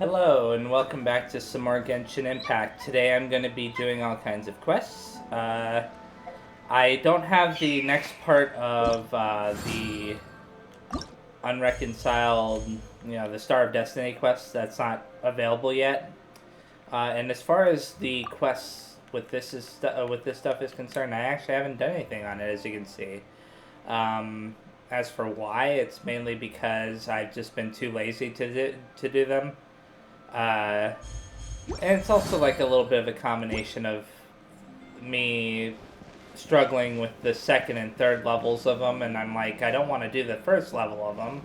Hello and welcome back to some more Genshin Impact. Today I'm going to be doing all kinds of quests. I don't have the next part of the unreconciled, the Star of Destiny quest. That's not available yet. And as far as the quests with with this stuff is concerned, I actually haven't done anything on it, as you can see. As for why, it's mainly because I've just been too lazy to do them. And it's also like a little bit of a combination of me struggling with the second and third levels of them, and I'm like, I don't want to do the first level of them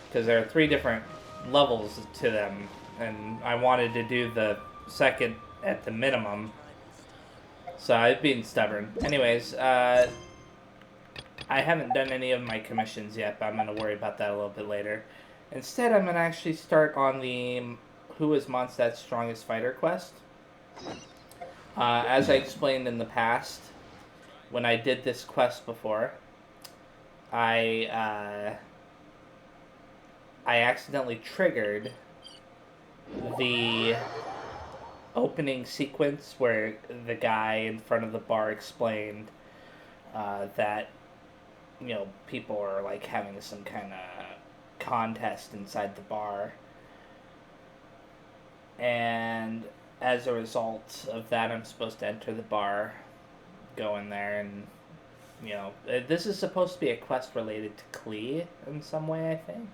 because there are 3 different levels to them, and I wanted to do the second at the minimum. So I've been stubborn. Anyways, I haven't done any of my commissions yet, but I'm going to worry about that a little bit later. Instead, I'm going to actually start on the Who is Mondstadt's Strongest Fighter quest. As I explained in the past, when I did this quest before, I accidentally triggered the opening sequence where the guy in front of the bar explained that people are like having some kind of contest inside the bar. And as a result of that, I'm supposed to enter the bar, go in there, and, this is supposed to be a quest related to Klee in some way, I think.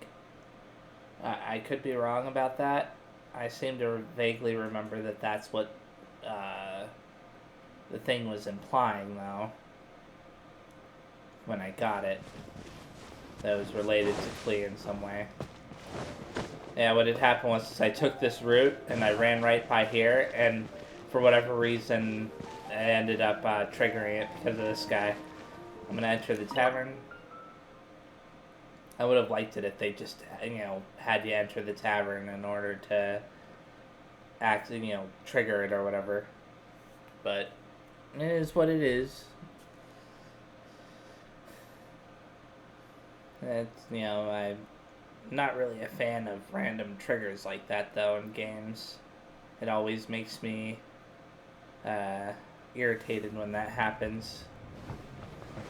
I could be wrong about that. I seem to vaguely remember that that's what the thing was implying, though, when I got it. That it was related to Klee in some way. Yeah, what had happened was I took this route and I ran right by here, and for whatever reason, I ended up triggering it because of this guy. I'm gonna enter the tavern. I would have liked it if they just, had you enter the tavern in order to trigger it or whatever. But it is what it is. It's, I'm not really a fan of random triggers like that, though, in games. It always makes me irritated when that happens.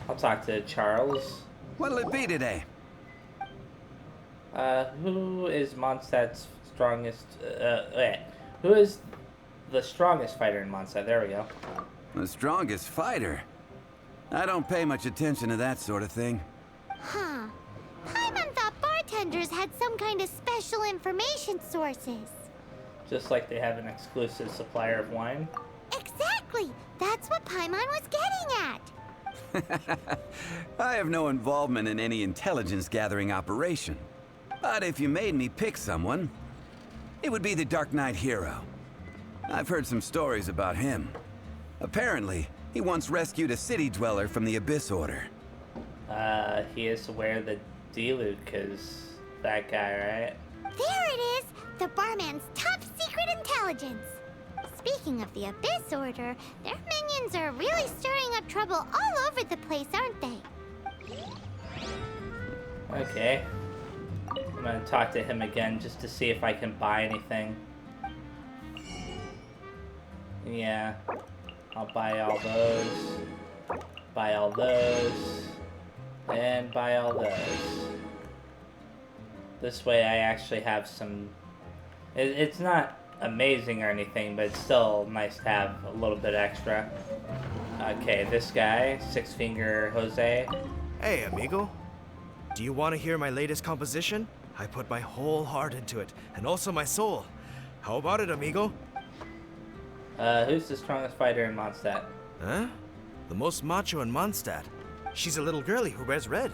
I'll talk to Charles. What'll it be today? Who is Mondstadt's strongest... who is the strongest fighter in Mondstadt? There we go. The strongest fighter? I don't pay much attention to that sort of thing. Huh. Paimon thought bartenders had some kind of special information sources. Just like they have an exclusive supplier of wine? Exactly! That's what Paimon was getting at! I have no involvement in any intelligence-gathering operation. But if you made me pick someone, it would be the Dark Knight hero. I've heard some stories about him. Apparently, he once rescued a city dweller from the Abyss Order. He is aware that D-Luke is that guy, right? There it is! The barman's top secret intelligence! Speaking of the Abyss Order, their minions are really stirring up trouble all over the place, aren't they? Okay. I'm gonna talk to him again just to see if I can buy anything. Yeah. I'll buy all those. Buy all those. And buy all those. This way I actually have some... It's not amazing or anything, but it's still nice to have a little bit extra. Okay, this guy, Six Finger Jose. Hey, amigo. Do you want to hear my latest composition? I put my whole heart into it, and also my soul. How about it, amigo? Who's the strongest fighter in Mondstadt? Huh? The most macho in Mondstadt. She's a little girlie who wears red.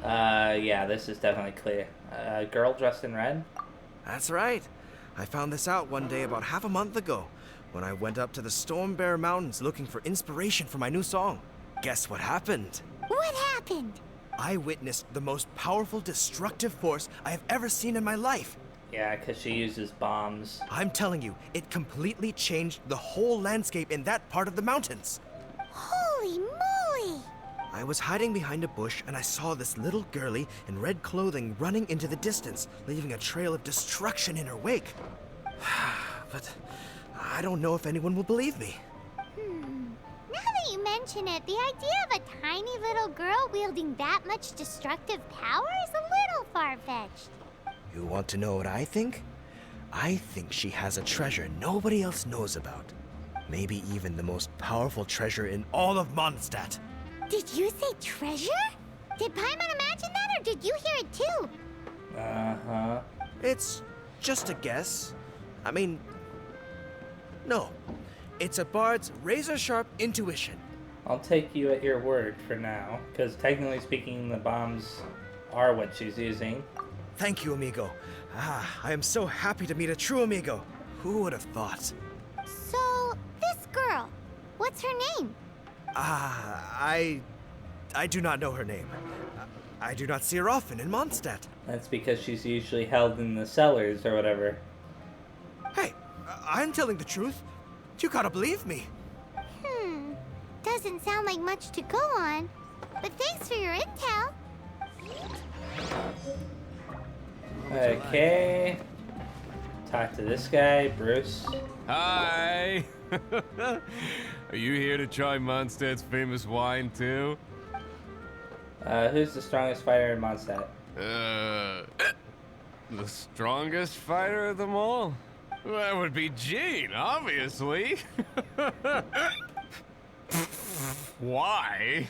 Yeah, this is definitely clear. Girl dressed in red? That's right. I found this out one day about half a month ago, when I went up to the Storm Bear Mountains looking for inspiration for my new song. Guess what happened? What happened? I witnessed the most powerful destructive force I have ever seen in my life. Yeah, because she uses bombs. I'm telling you, it completely changed the whole landscape in that part of the mountains. Holy moly! I was hiding behind a bush and I saw this little girlie in red clothing running into the distance, leaving a trail of destruction in her wake. But I don't know if anyone will believe me. Now that you mention it, the idea of a tiny little girl wielding that much destructive power is a little far-fetched. You want to know what I think? I think she has a treasure nobody else knows about. Maybe even the most powerful treasure in all of Mondstadt. Did you say treasure? Did Paimon imagine that, or did you hear it too? Uh-huh. It's just a guess. I mean, no. It's a bard's razor-sharp intuition. I'll take you at your word for now, because technically speaking, the bombs are what she's using. Thank you, amigo. I am so happy to meet a true amigo. Who would have thought? So, this girl, what's her name? I do not know her name. I do not see her often in Mondstadt. That's because she's usually held in the cellars or whatever. Hey, I'm telling the truth. You gotta believe me. Doesn't sound like much to go on, but thanks for your intel. Okay. Talk to this guy, Bruce. Hi! Are you here to try Mondstadt's famous wine too? Who's the strongest fighter in Mondstadt? The strongest fighter of them all? That would be Jean, obviously. Why?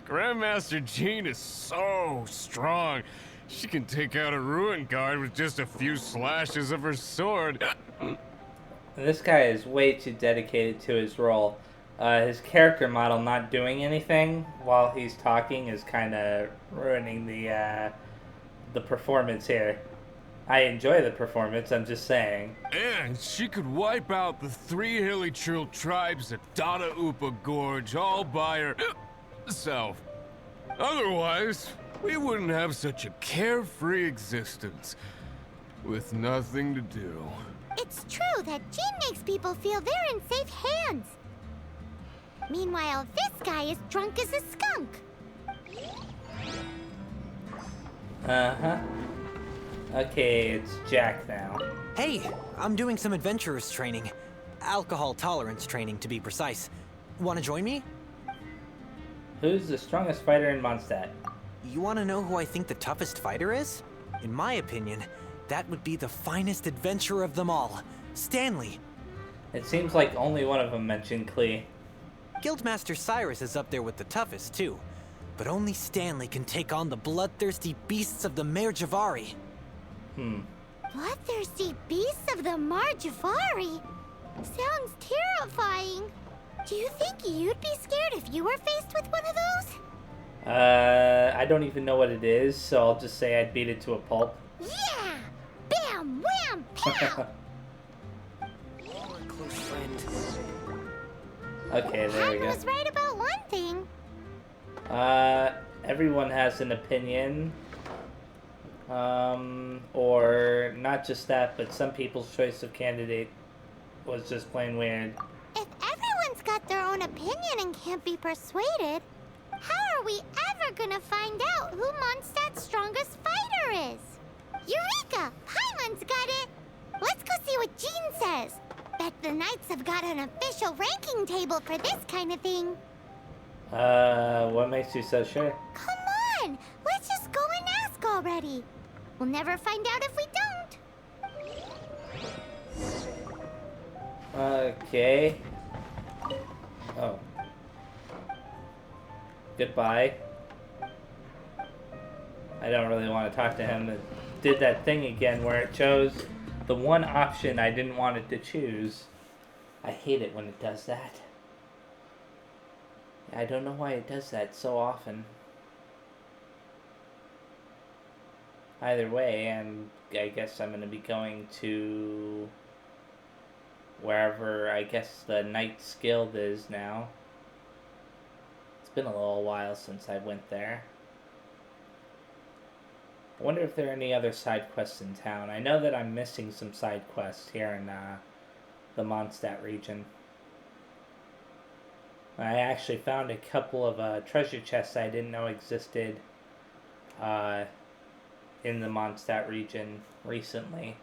Grandmaster Jean is so strong. She can take out a ruin guard with just a few slashes of her sword. This guy is way too dedicated to his role. His character model not doing anything while he's talking is kind of ruining the performance here. I enjoy the performance, I'm just saying. And she could wipe out the 3 Hilly-Trill tribes at Dada Upa Gorge all by herself. Otherwise, we wouldn't have such a carefree existence, with nothing to do. It's true that Jean makes people feel they're in safe hands. Meanwhile, this guy is drunk as a skunk. Uh-huh. Okay, it's Jack now. Hey, I'm doing some adventurers training. Alcohol tolerance training, to be precise. Want to join me? Who's the strongest fighter in Mondstadt? You want to know who I think the toughest fighter is? In my opinion, that would be the finest adventurer of them all, Stanley. It seems like only one of them mentioned Klee. Guildmaster Cyrus is up there with the toughest, too. But only Stanley can take on the bloodthirsty beasts of the Mare Javari. Bloodthirsty beasts of the Mar Javari? Sounds terrifying. Do you think you'd be scared if you were faced with one of those? I don't even know what it is, so I'll just say I'd beat it to a pulp. Yeah! Bam! Wham! Pow! Close friend. Okay, there we Pat go. was right about one thing. Everyone has an opinion. Or not just that, but some people's choice of candidate was just plain weird. If everyone's got their own opinion and can't be persuaded, how are we ever gonna find out who Mondstadt's strongest fighter is? Eureka! Paimon's got it! Let's go see what Jean says. Bet the Knights have got an official ranking table for this kind of thing. What makes you so sure? Come on! Let's just go and ask already. We'll never find out if we don't. Okay. Oh. Goodbye. I don't really want to talk to him. It did that thing again where it chose the one option I didn't want it to choose. I hate it when it does that. I don't know why it does that so often. Either way, and I guess I'm going to be going to wherever I guess the Knights Guild is now. It's been a little while since I went there. I wonder if there are any other side quests in town. I know that I'm missing some side quests here in the Mondstadt region. I actually found a couple of treasure chests I didn't know existed in the Mondstadt region recently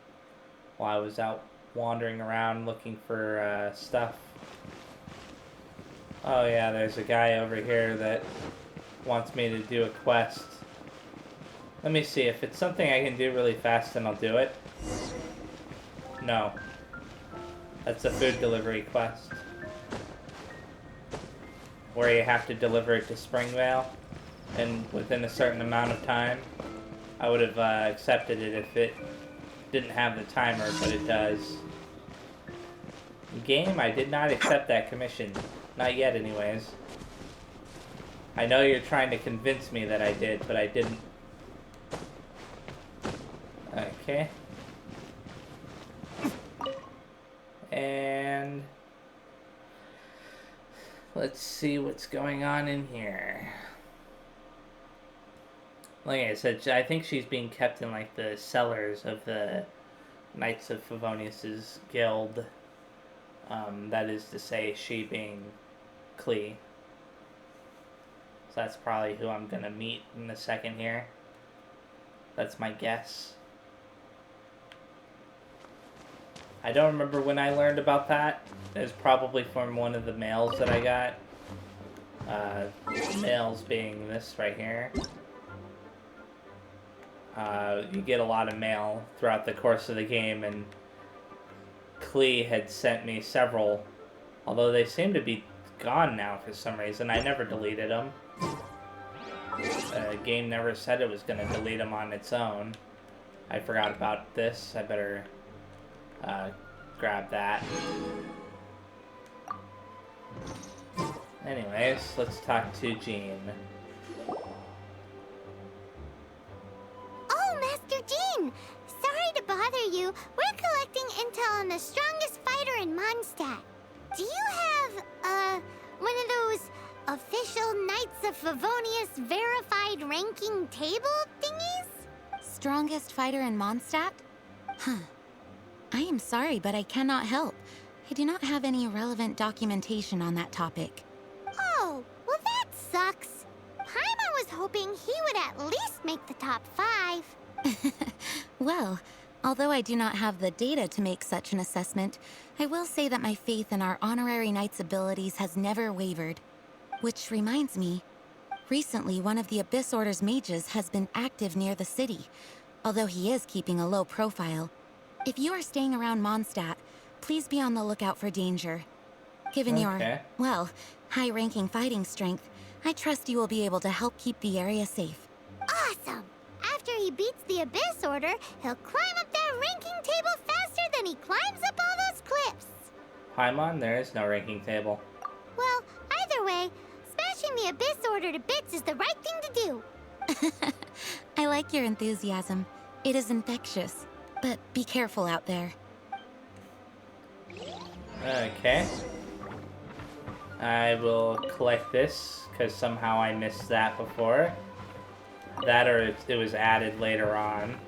while I was out wandering around looking for stuff. Oh yeah, there's a guy over here that wants me to do a quest. Let me see, if it's something I can do really fast, then I'll do it. No. That's a food delivery quest. Where you have to deliver it to Springvale, and within a certain amount of time. I would have accepted it if it didn't have the timer, but it does. Game, I did not accept that commission. Not yet, anyways. I know you're trying to convince me that I did, but I didn't. Okay. And let's see what's going on in here. Like I said, I think she's being kept in like the cellars of the Knights of Favonius's guild. That is to say, she being Klee. So that's probably who I'm gonna meet in a second here. That's my guess. I don't remember when I learned about that. It was probably from one of the mails that I got. Mails being this right here. You get a lot of mail throughout the course of the game, and Klee had sent me several, although they seem to be gone now for some reason. I never deleted them. The game never said it was going to delete them on its own. I forgot about this. I better grab that. Anyways, let's talk to Jean. Oh, Master Jean! Sorry to bother you. We're collecting intel on the strongest fighter in Mondstadt. Do you have, one of those official Knights of Favonius verified ranking table thingies? Strongest fighter in Mondstadt? Huh. I am sorry, but I cannot help. I do not have any relevant documentation on that topic. Oh, well that sucks. Paimon was hoping he would at least make the top 5. Well, although I do not have the data to make such an assessment, I will say that my faith in our honorary knight's abilities has never wavered. Which reminds me, recently one of the Abyss Order's mages has been active near the city, although he is keeping a low profile. If you are staying around Mondstadt, please be on the lookout for danger. Given your, well, high-ranking fighting strength, I trust you will be able to help keep the area safe. Awesome! After he beats the Abyss Order, he'll climb up that ranking table faster than he climbs up all those cliffs. Paimon, there is no ranking table. Well, either way, smashing the Abyss Order to bits is the right thing to do. I like your enthusiasm. It is infectious. But be careful out there. Okay. I will collect this, because somehow I missed that before. That or it was added later on.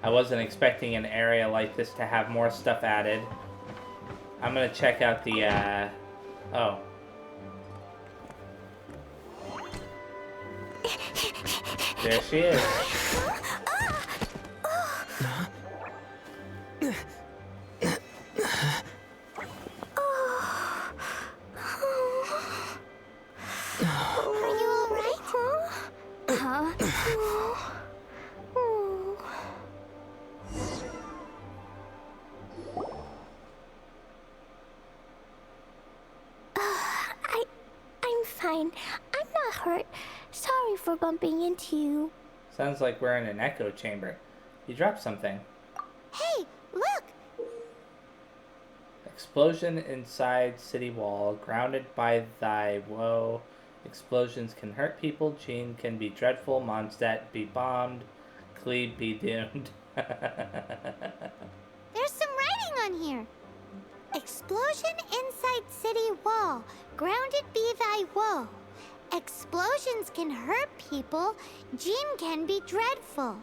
I wasn't expecting an area like this to have more stuff added. I'm gonna check out the, oh. There she is. Are you alright? I'm fine. I'm not hurt. Sorry for bumping into you. Sounds like we're in an echo chamber. You dropped something. Hey, look! Explosion inside city wall. Grounded by thy woe. Explosions can hurt people. Jean can be dreadful. Mondstadt be bombed. Klee be doomed. There's some writing on here. Explosion inside city wall. Grounded be thy woe. Explosions can hurt people. Jean can be dreadful.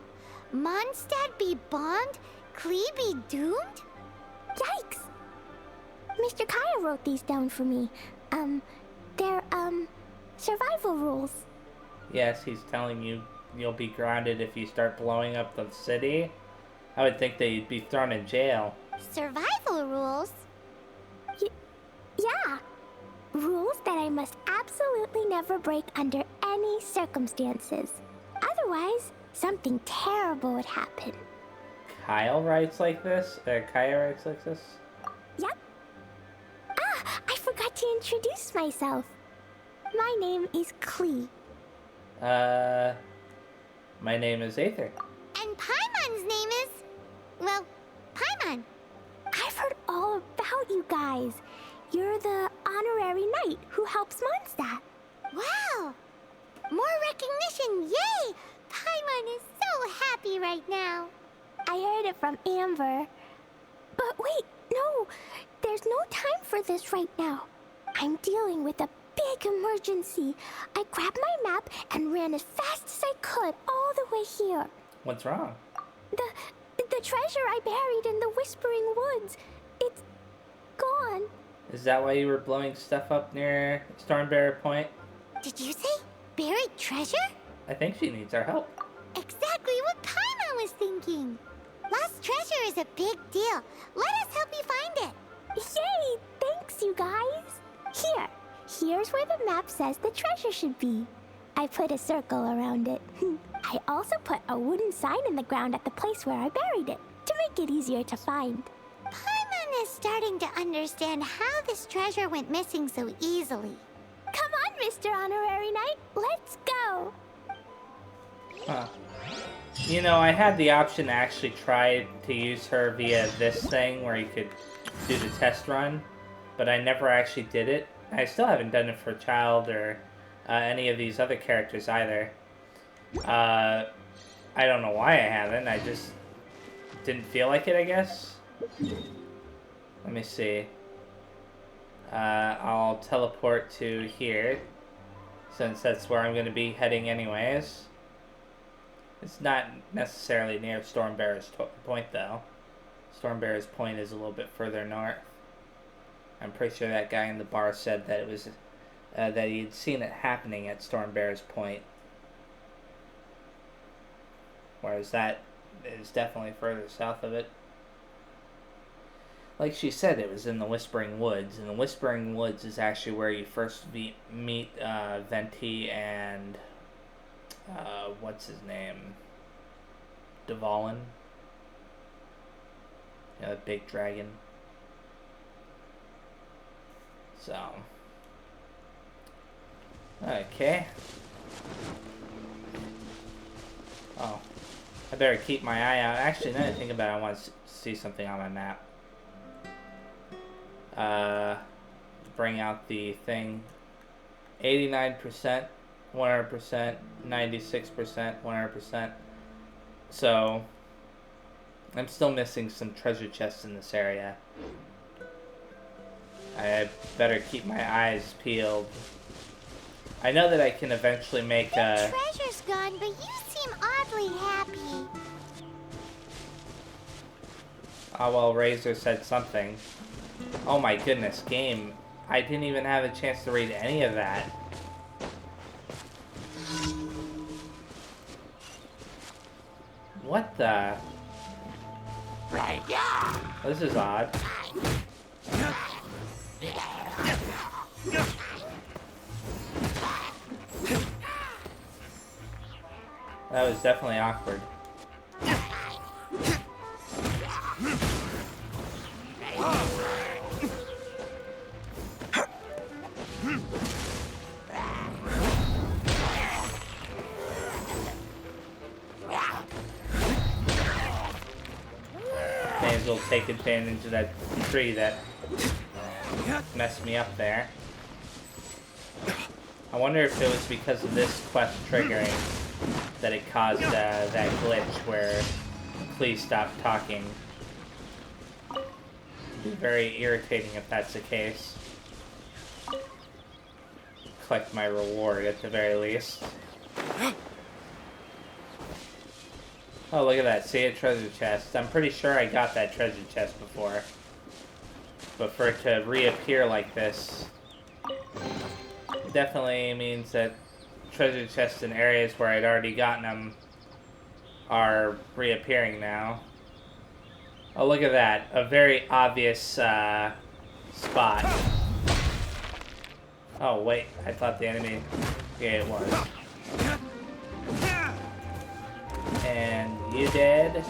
Mondstadt be bombed. Klee be doomed? Yikes! Mr. Kaya wrote these down for me. They're, survival rules. Yes, he's telling you you'll be grounded if you start blowing up the city. I would think that you'd be thrown in jail. Survival rules? Yeah. Rules that I must absolutely never break under any circumstances. Otherwise, something terrible would happen. Kyle writes like this? Kaya writes like this? Yep. Ah, I forgot to introduce myself. My name is Klee. My name is Aether. And Paimon's name is... well, Paimon. I've heard all about you guys. You're the honorary knight who helps Mondstadt. Wow! More recognition, yay! Paimon is so happy right now. I heard it from Amber. But wait, no! There's no time for this right now. I'm dealing with a big emergency. I grabbed my map and ran as fast as I could all the way here. What's wrong? The treasure I buried in the Whispering Woods. It's gone. Is that why you were blowing stuff up near Stormbearer Point? Did you say buried treasure? I think she needs our help. Exactly what Paimon was thinking. Lost treasure is a big deal. Let us help you find it. Yay! Thanks, you guys. Here's where the map says the treasure should be. I put a circle around it. I also put a wooden sign in the ground at the place where I buried it, to make it easier to find. Paimon is starting to understand how this treasure went missing so easily. Come on, Mr. Honorary Knight, let's go! Huh. You know, I had the option to actually try to use her via this thing where you could do the test run, but I never actually did it. I still haven't done it for Child or any of these other characters either. I don't know why I haven't. I just didn't feel like it, I guess. Let me see. I'll teleport to here, since that's where I'm going to be heading anyways. It's not necessarily near Stormbearer's Point, though. Stormbearer's Point is a little bit further north. I'm pretty sure that guy in the bar said that it was that he'd seen it happening at Stormbearer's Point. Whereas that is definitely further south of it. Like she said, it was in the Whispering Woods, and the Whispering Woods is actually where you first meet Venti and what's his name? Dvalin. Yeah, the big dragon. So, okay. Oh, I better keep my eye out. Actually, now that I think about it, I want to see something on my map. Bring out the thing. 89%, 100%, 96%, 100%. So, I'm still missing some treasure chests in this area. I better keep my eyes peeled. I know that I can eventually make the treasure's gone, but you seem oddly happy. Oh, well, Razor said something. Oh my goodness, game. I didn't even have a chance to read any of that. What the? This is odd. That was definitely awkward. May as well take advantage of that tree that messed me up there. I wonder if it was because of this quest triggering that it caused that glitch where Klee stopped talking. It'd be very irritating if that's the case. Collect my reward at the very least. Oh, look at that. See a treasure chest. I'm pretty sure I got that treasure chest before. But for it to reappear like this, definitely means that treasure chests in areas where I'd already gotten them are reappearing now. Oh, look at that. A very obvious spot. Oh, wait. I thought the enemy... Yeah, it was. And you dead.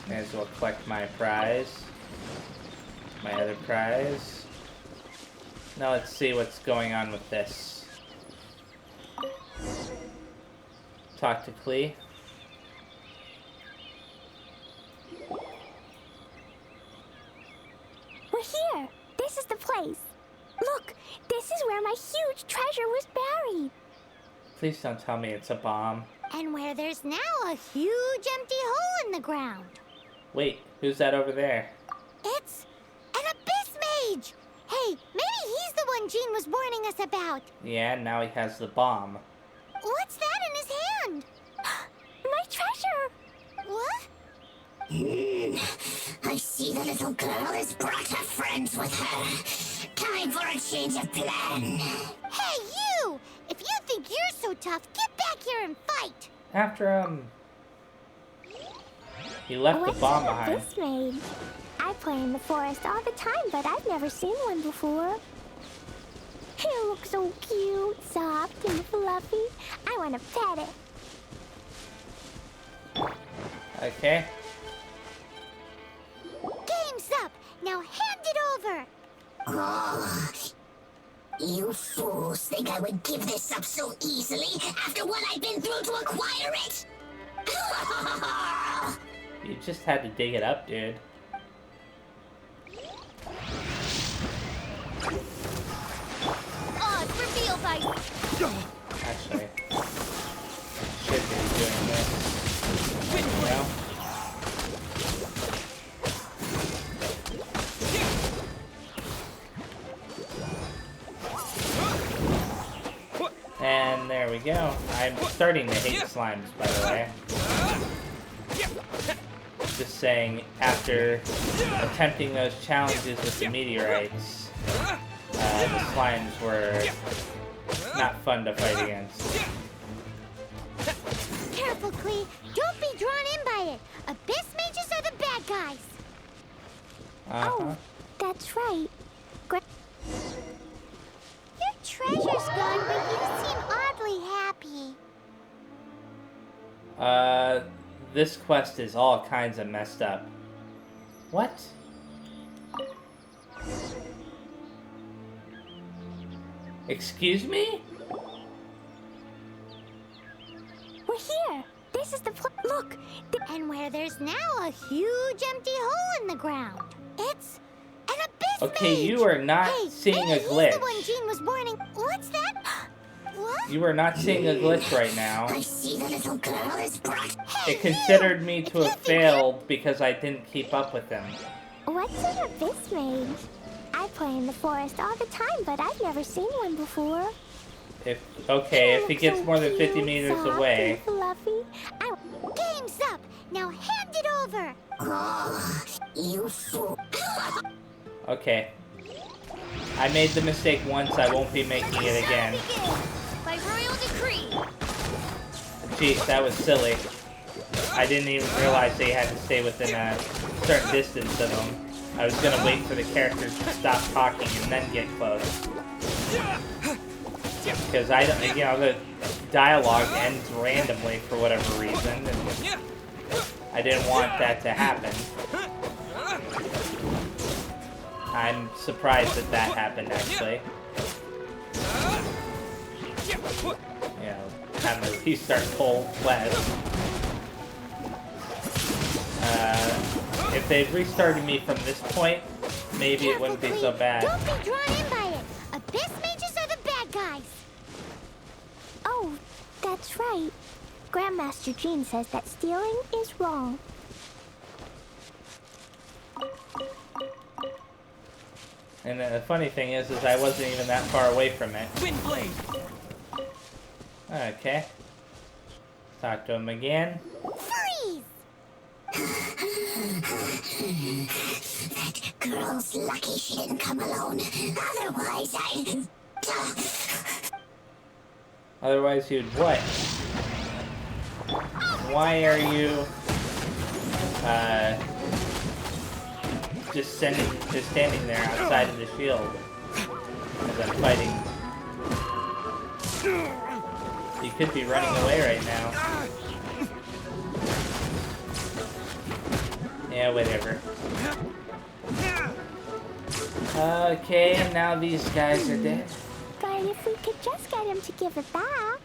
May as well collect my prize. My other prize. Now let's see what's going on with this. Talk to Klee. We're here. This is the place. Look, this is where my huge treasure was buried. Please don't tell me it's a bomb. And where there's now a huge empty hole in the ground. Wait, who's that over there? It's an abyss mage. Hey, maybe he's the one Jean was warning us about. Yeah, now he has the bomb. What's that in his hand? My treasure. What? I see the little girl has brought her friends with her. Time for a change of plan. Hey, you! If you think you're so tough, get back here and fight. After, he left the bomb behind. What's an abyss mage? I play in the forest all the time, but I've never seen one before. He looks so cute, soft, and fluffy. I want to pet it. Okay. Game's up. Now hand it over. Oh, you fools think I would give this up so easily after what I've been through to acquire it? You just had to dig it up, dude. Odds reveal dice. Actually, should be doing this. You know? And there we go. I'm starting to hate slimes, by the way. Just saying, after attempting those challenges with the meteorites, the slimes were not fun to fight against. Careful, Klee. Don't be drawn in by it. Abyss mages are the bad guys. Uh-huh. That's right. Your treasure's gone, but you seem oddly happy. This quest is all kinds of messed up. What? Excuse me? We're here. This is the look. And where there's now a huge empty hole in the ground. It's an abyss Okay, mage. you are not seeing a Maybe glitch. he's the one Jean was warning. What's that? What? You are not seeing a glitch right now. I see the little girl has brought... It considered me to have failed because I didn't keep up with him. What's an abyss mage? I play in the forest all the time, but I've never seen one before. If he gets more than 50 meters away. Fluffy. Game's up. Now hand it over. Oh, you fool. Okay. I made the mistake once, I won't be making it again. By royal decree. Jeez, that was silly. I didn't even realize they had to stay within a certain distance of them. I was gonna wait for the characters to stop talking and then get close. Because I don't, the dialogue ends randomly for whatever reason, and I didn't want that to happen. I'm surprised that happened, actually. Having to restart Cold West. If they'd restarted me from this point, maybe it wouldn't be so bad. Don't be drawn in by it. Abyss mages are the bad guys. Oh, that's right. Grandmaster Jean says that stealing is wrong. And the funny thing is I wasn't even that far away from it. Windblade! Okay. Talk to him again. Freeze! That girl's lucky she didn't come alone. Otherwise, Otherwise, you'd what? Why are you just standing there outside of the shield as I'm fighting? You could be running away right now. Yeah, whatever. Okay, and now these guys are dead. But if we could just get him to give it back.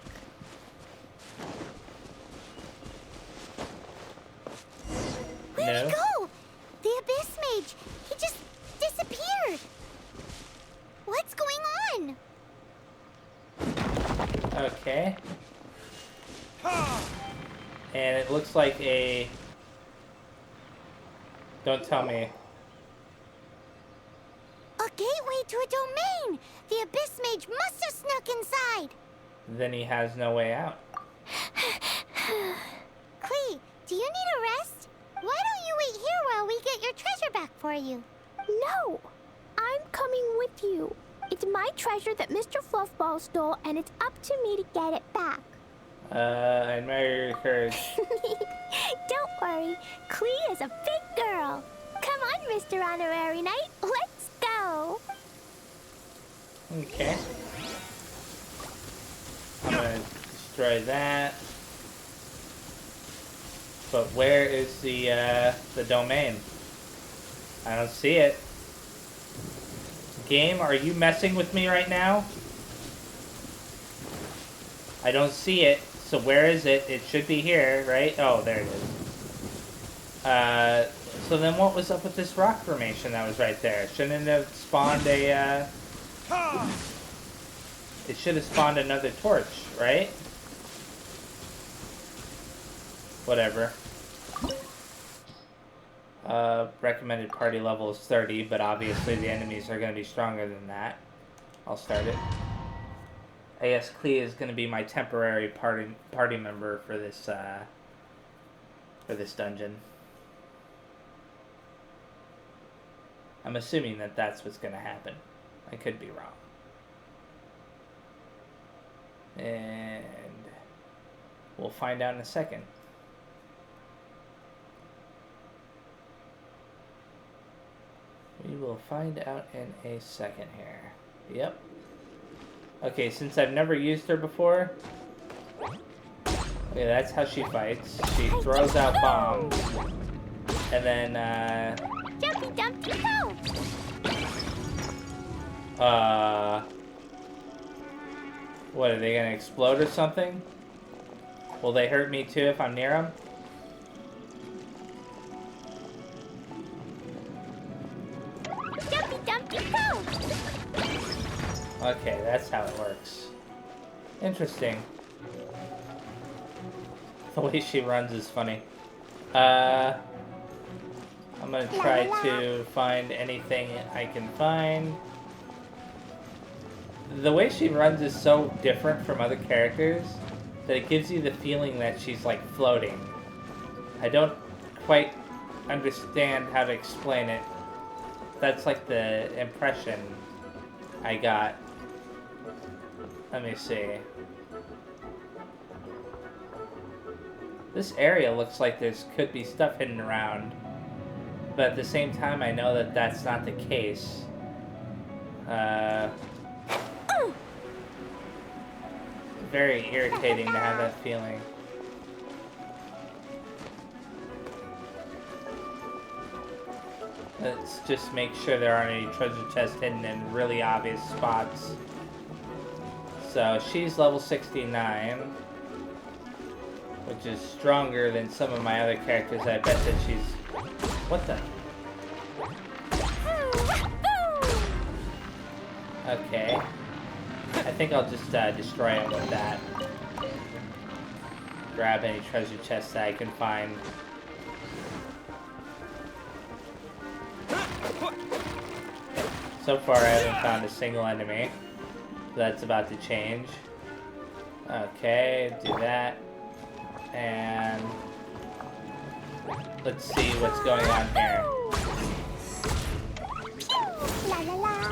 Where'd he go? The Abyss Mage. He just disappeared. What's going on? Okay. And it looks like a... Don't tell me. A gateway to a domain. The Abyss Mage must have snuck inside. Then he has no way out. Klee, do you need a rest? Why don't you wait here while we get your treasure back for you? No, I'm coming with you. It's my treasure that Mr. Fluffball stole, and it's up to me to get it back. I admire your courage. Don't worry, Klee is a big girl. Come on, Mr. Honorary Knight, let's go. Okay. I'm gonna destroy that. But where is the domain? I don't see it. Game, are you messing with me right now? I don't see it. So where is it? It should be here, right? Oh, there it is. So then what was up with this rock formation that was right there? Shouldn't it have spawned a, It should have spawned another torch, right? Whatever. Recommended party level is 30, but obviously the enemies are going to be stronger than that. I'll start it. I guess Klee is going to be my temporary party member for this dungeon. I'm assuming that that's what's going to happen. I could be wrong. And we'll find out in a second. We will find out in a second here. Yep. Okay, since I've never used her before... Okay, that's how she fights. She throws out bombs. And then, Jumpy Dumpty Go! What, are they gonna explode or something? Will they hurt me too if I'm near them? Jumpy Dumpty Go! Okay, that's how it works. Interesting. The way she runs is funny. I'm gonna try to find anything I can find. The way she runs is so different from other characters that it gives you the feeling that she's like floating. I don't quite understand how to explain it. That's like the impression I got. Let me see. This area looks like could be stuff hidden around. But at the same time, I know that that's not the case. Very irritating to have that feeling. Let's just make sure there aren't any treasure chests hidden in really obvious spots. So she's level 69, which is stronger than some of my other characters. I bet that she's... What the? Okay. I think I'll just destroy him with that. Grab any treasure chests that I can find. So far I haven't found a single enemy. That's about to change. Okay, do that. And let's see what's going on here. La la la.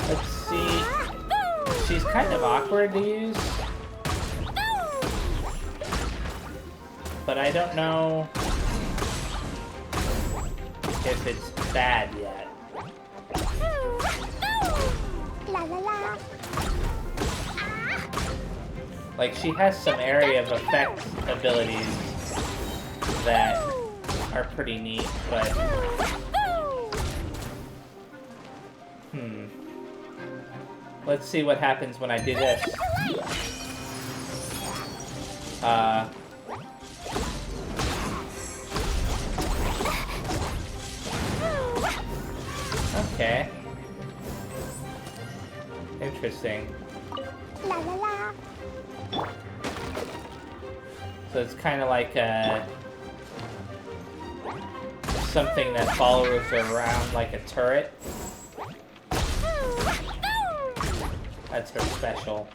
Let's see. She's kind of awkward to use. But I don't know if it's bad yet. La la la. Like, she has some area of effect abilities that are pretty neat, but... Let's see what happens when I do this. Okay. Interesting. La la la. So it's kind of like something that follows her around like a turret. That's her special.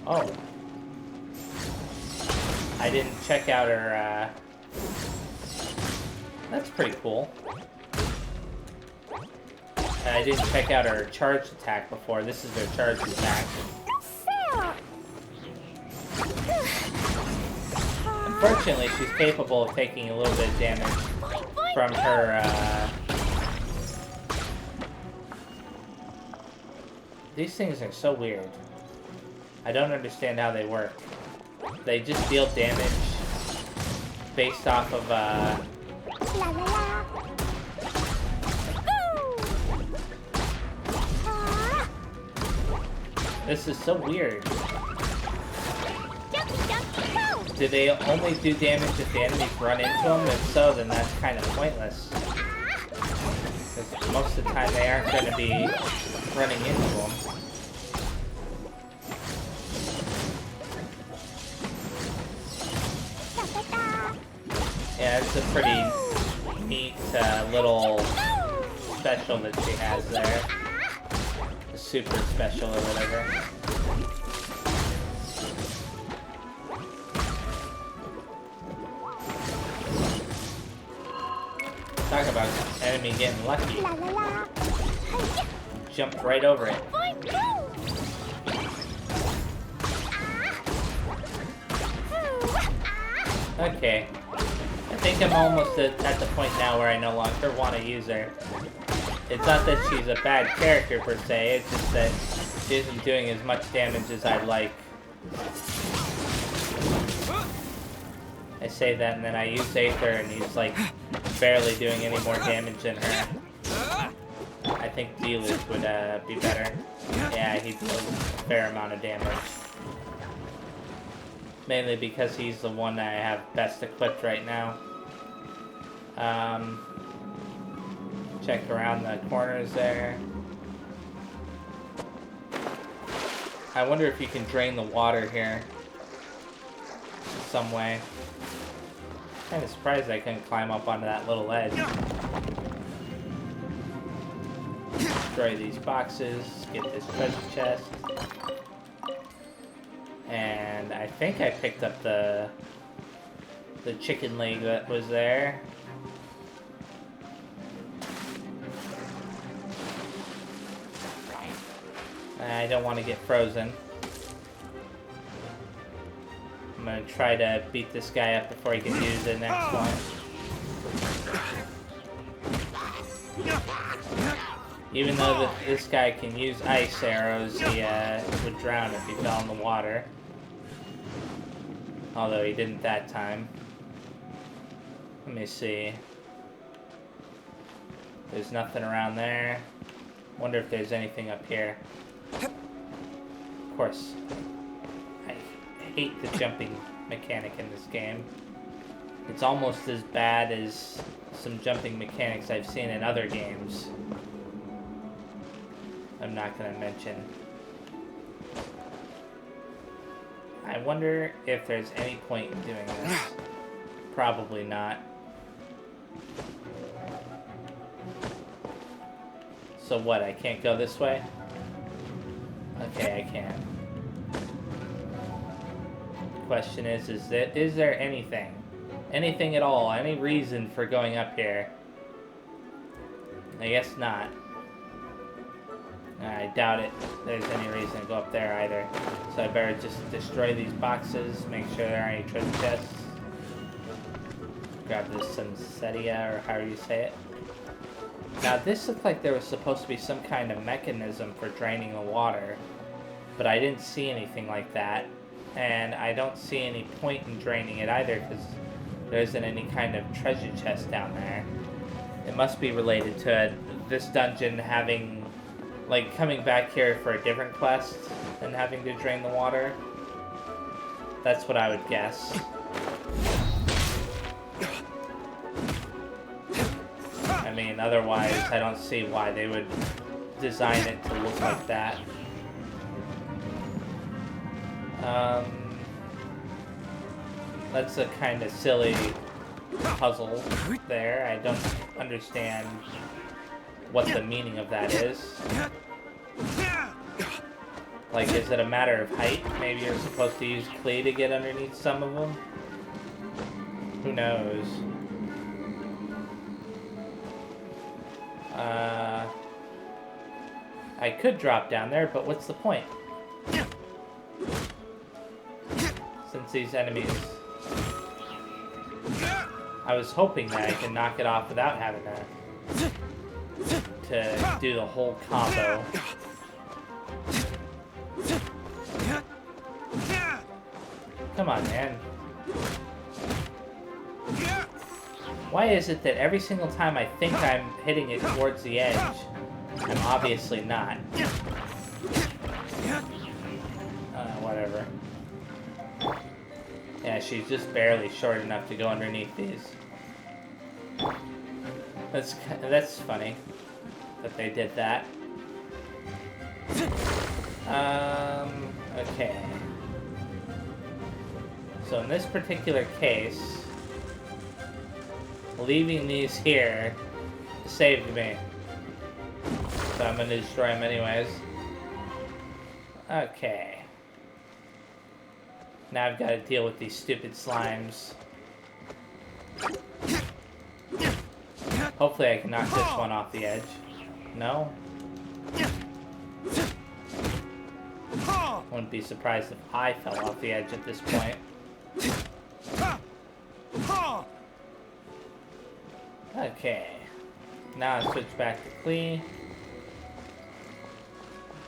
Oh. I didn't check out her, That's pretty cool. And I didn't check out her charge attack before. This is her charge attack. Unfortunately, she's capable of taking a little bit of damage from her, These things are so weird. I don't understand how they work. They just deal damage based off of, This is so weird. Do they only do damage if the enemies run into them? If so, then that's kind of pointless. Because most of the time they aren't going to be running into them. Yeah, it's a pretty neat little special that she has there. A super special or whatever. Talk about enemy getting lucky. Jumped right over it. Okay. I think I'm almost at the point now where I no longer want to use her. It's not that she's a bad character per se, it's just that she isn't doing as much damage as I'd like. I say that and then I use Aether and he's like barely doing any more damage than her. I think Deluge would be better. Yeah, he deals a fair amount of damage. Mainly because he's the one that I have best equipped right now. Check around the corners there. I wonder if you can drain the water here some way. Kind of surprised I couldn't climb up onto that little ledge. Destroy these boxes, get this treasure chest. And I think I picked up the chicken leg that was there. I don't want to get frozen. I'm gonna try to beat this guy up before he can use the next one. Even though this guy can use ice arrows, he would drown if he fell in the water. Although he didn't that time. Let me see. There's nothing around there. Wonder if there's anything up here. Of course. I hate the jumping mechanic in this game. It's almost as bad as some jumping mechanics I've seen in other games. I'm not going to mention. I wonder if there's any point in doing this. Probably not. So what, I can't go this way? Okay, I can. Question is there anything? Anything at all? Any reason for going up here? I guess not. I doubt it. There's any reason to go up there either. So I better just destroy these boxes, make sure there aren't any treasure chests. Grab this Sunsetia, or however you say it. Now this looked like there was supposed to be some kind of mechanism for draining the water, but I didn't see anything like that. And I don't see any point in draining it either, because there isn't any kind of treasure chest down there. It must be related to this dungeon having, like, coming back here for a different quest and having to drain the water. That's what I would guess. I mean, otherwise, I don't see why they would design it to look like that. That's a kind of silly puzzle there. I don't understand what the meaning of that is. Like, is it a matter of height? Maybe you're supposed to use clay to get underneath some of them? Who knows? I could drop down there, but what's the point? Since these enemies... I was hoping that I could knock it off without having to do the whole combo. Come on, man. Why is it that every single time I think I'm hitting it towards the edge, I'm obviously not? Whatever. Yeah, she's just barely short enough to go underneath these. That's funny that they did that. Okay. So in this particular case, leaving these here saved me. So I'm gonna destroy them anyways. Okay. Now I've got to deal with these stupid slimes. Hopefully I can knock this one off the edge. No? Wouldn't be surprised if I fell off the edge at this point. Okay. Now I switch back to Klee.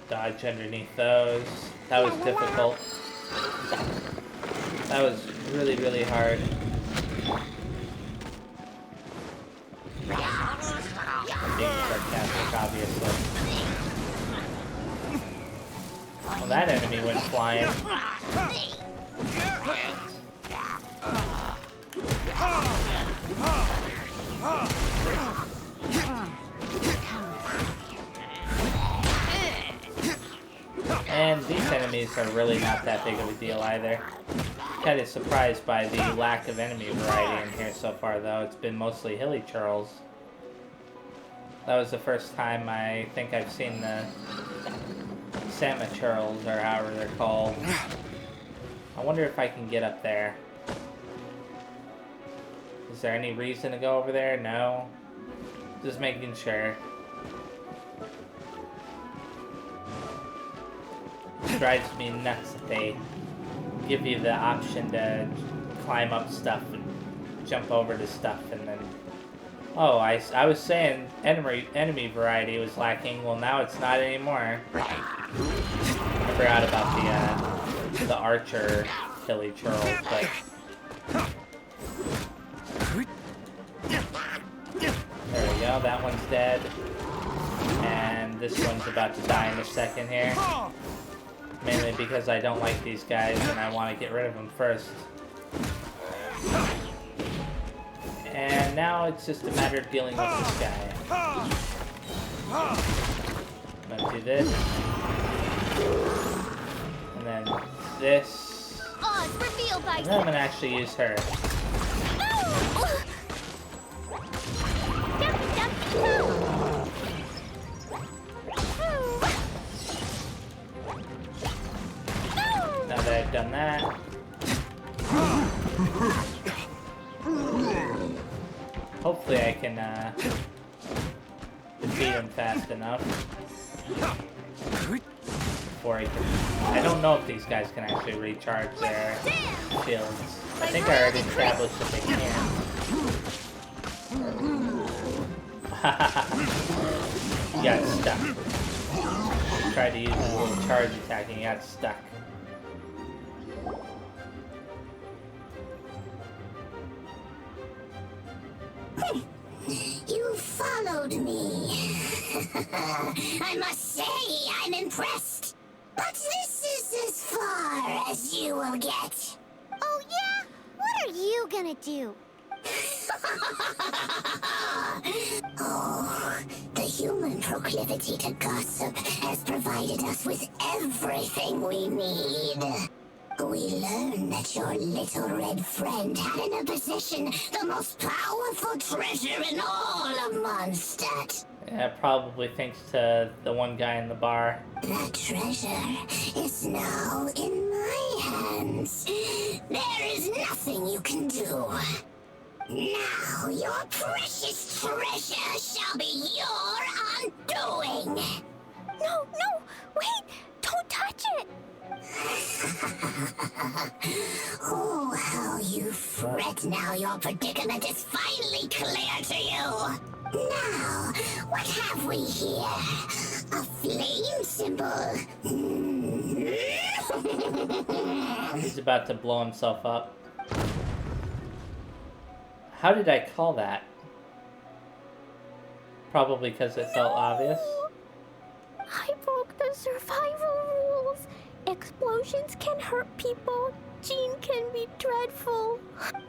Dodge underneath those. That was difficult. That was really, really hard. I'm being sarcastic, obviously. Well, that enemy went flying. And these enemies are really not that big of a deal either. Kind of surprised by the lack of enemy variety in here so far, though. It's been mostly hilly churls. That was the first time I think I've seen the Sama churls, or however they're called. I wonder if I can get up there. Is there any reason to go over there? No. Just making sure. It drives me nuts that they give you the option to climb up stuff and jump over to stuff, and then... Oh, I was saying enemy variety was lacking. Well, now it's not anymore. I forgot about the archer hilly churls, but... There we go, that one's dead. And this one's about to die in a second here. Mainly because I don't like these guys and I want to get rid of them first. And now it's just a matter of dealing with this guy. I'm gonna do this. And then this. And then I'm gonna actually use her. Now that I've done that. Hopefully I can defeat him fast enough. before I can... I don't know if these guys can actually recharge their shields. I think I already established that they can. He got stuck. Tried to use his little charge attack and he got stuck. You followed me. I must say, I'm impressed. But this is as far as you will get. Oh yeah? What are you gonna do? Oh, the human proclivity to gossip has provided us with everything we need. We learned that your little red friend had in her possession the most powerful treasure in all of Mondstadt. Yeah, probably thanks to the one guy in the bar. That treasure is now in my hands. There is nothing you can do. Now your precious treasure shall be your undoing. No, wait! Don't touch it! Oh, how you fret now your predicament is finally clear to you. Now, what have we here? A flame symbol. He's about to blow himself up. How did I call that? Probably because it felt obvious. I broke the survival rules. Explosions can hurt people. Jean can be dreadful.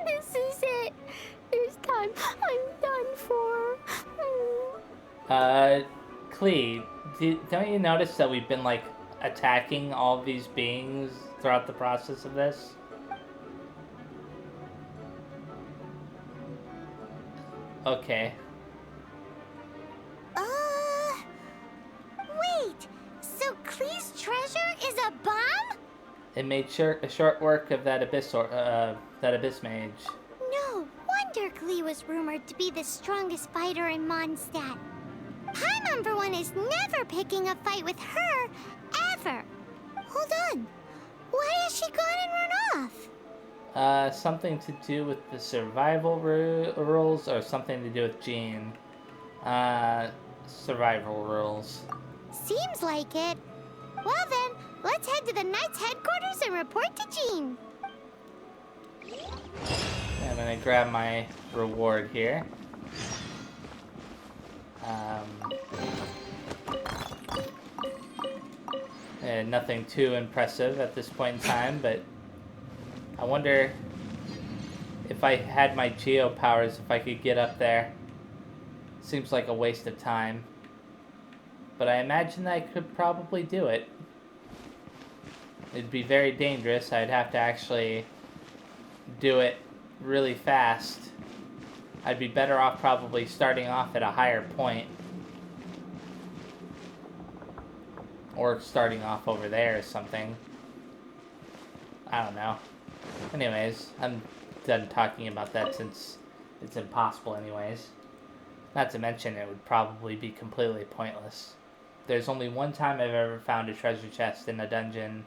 This is it. This time, I'm done for. Klee, don't you notice that we've been, like, attacking all these beings throughout the process of this? Okay. Wait. So Klee's treasure is a bomb? It made short work of that abyss mage. No wonder Klee was rumored to be the strongest fighter in Mondstadt. Paimon, for one, is never picking a fight with her, ever. Hold on. Why has she gone and run off? Something to do with the survival rules, or something to do with Jean. Survival rules. Seems like it. Well then, let's head to the Knights headquarters and report to Jean. I'm gonna grab my reward here. Nothing too impressive at this point in time, but I wonder if I had my geo powers, if I could get up there. Seems like a waste of time, but I imagine I could probably do it. It'd be very dangerous. I'd have to actually do it really fast. I'd be better off probably starting off at a higher point. Or starting off over there or something. I don't know. Anyways, I'm done talking about that since it's impossible anyways. Not to mention it would probably be completely pointless. There's only one time I've ever found a treasure chest in a dungeon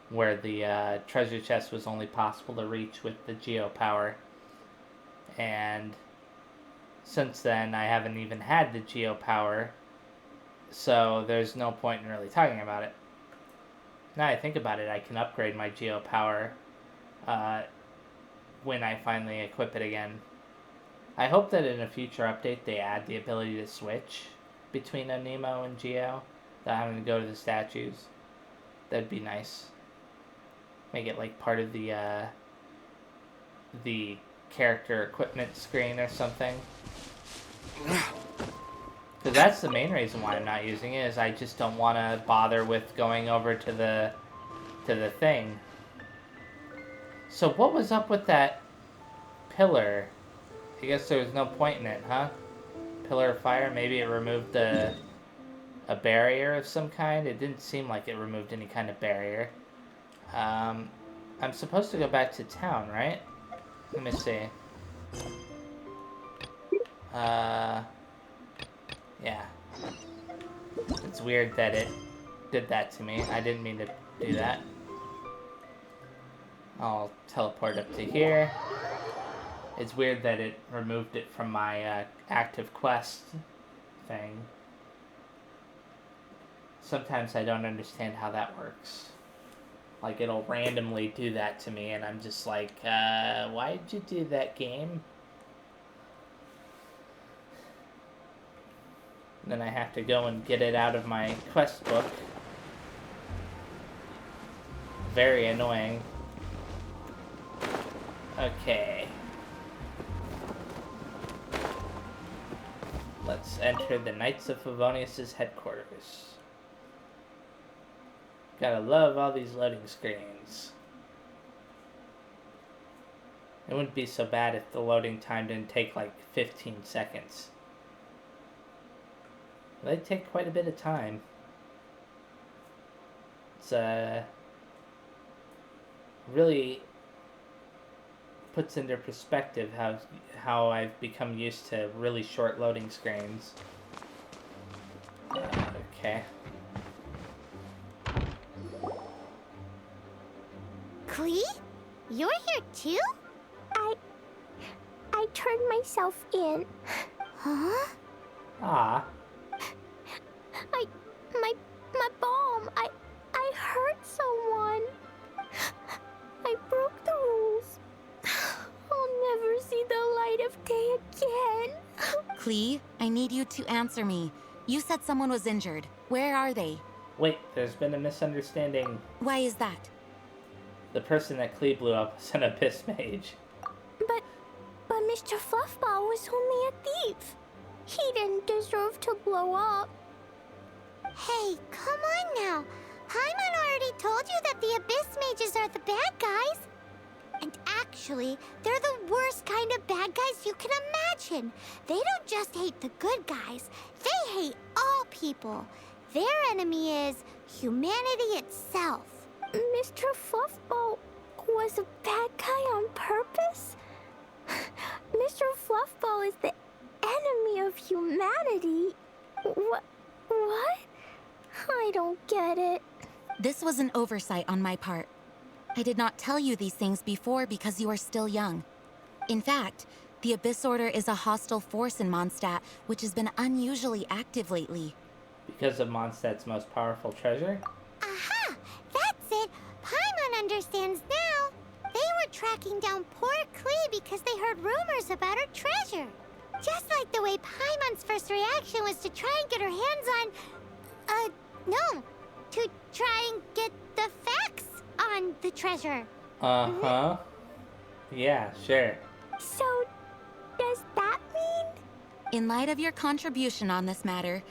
where the treasure chest was only possible to reach with the geo power. And since then I haven't even had the geo power, so there's no point in really talking about it. Now I think about it, I can upgrade my geo power when I finally equip it again. I hope that in a future update they add the ability to switch between a Nemo and Geo, without having to go to the statues. That'd be nice. Make it like part of the character equipment screen or something. Because that's the main reason why I'm not using it, is I just don't want to bother with going over to the thing. So what was up with that pillar? I guess there was no point in it, huh? Pillar of fire? Maybe it removed a barrier of some kind? It didn't seem like it removed any kind of barrier. I'm supposed to go back to town, right? Let me see. Yeah. It's weird that it did that to me. I didn't mean to do that. I'll teleport up to here. It's weird that it removed it from my active quest thing. Sometimes I don't understand how that works. Like, it'll randomly do that to me, and I'm just like, why did you do that, game? And then I have to go and get it out of my quest book. Very annoying. Okay. Let's enter the Knights of Favonius' headquarters. Gotta love all these loading screens. It wouldn't be so bad if the loading time didn't take like 15 seconds. They take quite a bit of time. It's really puts into perspective how I've become used to really short loading screens. Okay. Klee? You're here too? I turned myself in. Huh? Ah. My bomb. I hurt someone. I broke the rules. I'll never see the light of day again. Klee, I need you to answer me. You said someone was injured. Where are they? Wait, there's been a misunderstanding. Why is that? The person that Klee blew up was an Abyss Mage. But Mr. Fluffball was only a thief. He didn't deserve to blow up. Hey, come on now. Paimon already told you that the Abyss Mages are the bad guys. And actually, they're the worst kind of bad guys you can imagine. They don't just hate the good guys. They hate all people. Their enemy is humanity itself. Mr. Fluffball was a bad guy on purpose? Mr. Fluffball is the enemy of humanity? What? I don't get it. This was an oversight on my part. I did not tell you these things before because you are still young. In fact, the Abyss Order is a hostile force in Mondstadt, which has been unusually active lately. Because of Mondstadt's most powerful treasure? Aha! That's it! Paimon understands now. They were tracking down poor Klee because they heard rumors about her treasure. Just like the way Paimon's first reaction was to try and get her hands on... no. To try and get the facts on the treasure. Uh-huh. Yeah, sure. So, does that mean? In light of your contribution on this matter,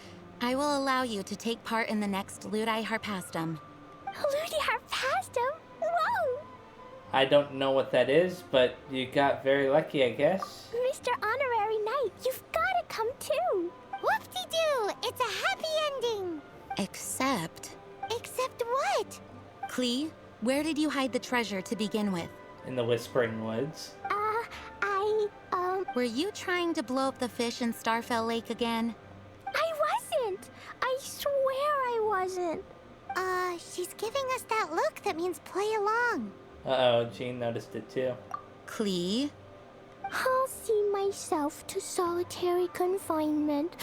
I will allow you to take part in the next Ludi Harpastum. Ludi Harpastum? Whoa! I don't know what that is, but you got very lucky, I guess. Mr. Honorary Knight, you've gotta come too. Whoop-de-doo! It's a happy ending. Except... Except what? Klee, where did you hide the treasure to begin with? In the Whispering Woods. Were you trying to blow up the fish in Starfell Lake again? I wasn't! I swear I wasn't. She's giving us that look that means play along. Uh-oh, Jean noticed it too. Klee? I'll see myself to solitary confinement.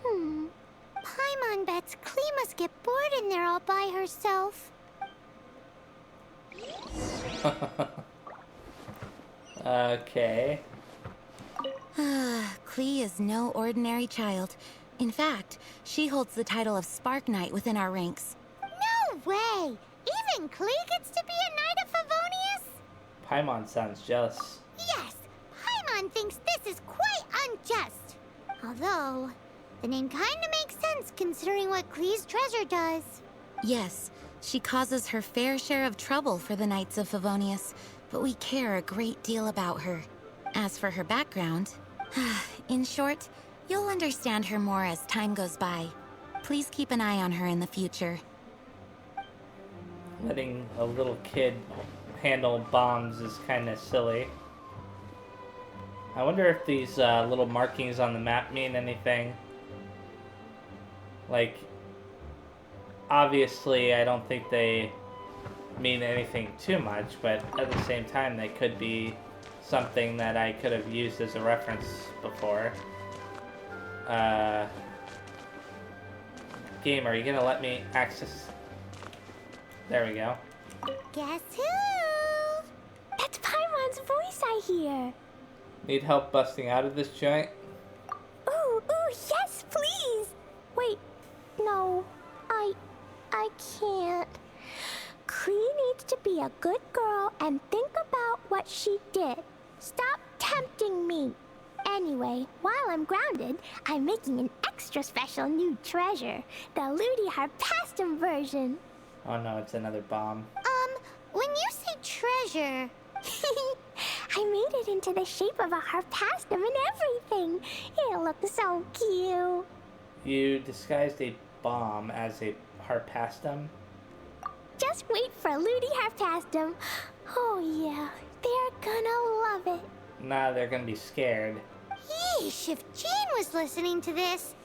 Paimon bets Klee must get bored in there all by herself. Okay. Klee is no ordinary child. In fact, she holds the title of Spark Knight within our ranks. No way! Even Klee gets to be a Knight of Favonius? Paimon sounds jealous. Yes, Paimon thinks this is quite unjust. Although, the name kinda makes sense considering what Klee's treasure does. Yes, she causes her fair share of trouble for the Knights of Favonius, but we care a great deal about her. As for her background, in short, you'll understand her more as time goes by. Please keep an eye on her in the future. Letting a little kid handle bombs is kind of silly. I wonder if these little markings on the map mean anything. Like, obviously, I don't think they mean anything too much, but at the same time, they could be something that I could have used as a reference before. Game, are you gonna let me access? There we go. Guess who? That's Paimon's voice I hear. Need help busting out of this joint? Ooh, yes, please. Wait, no, I can't. Klee needs to be a good girl and think about what she did. Stop tempting me. Anyway, while I'm grounded, I'm making an extra special new treasure, the Ludi Harpastum version. Oh no, it's another bomb. When you say treasure, I made it into the shape of a harpastum and everything. It'll look so cute. You disguised a bomb as a harpastum? Just wait for Ludi Harpastum. Oh yeah, they're gonna love it. Nah, they're gonna be scared. yeesh, if Jean was listening to this,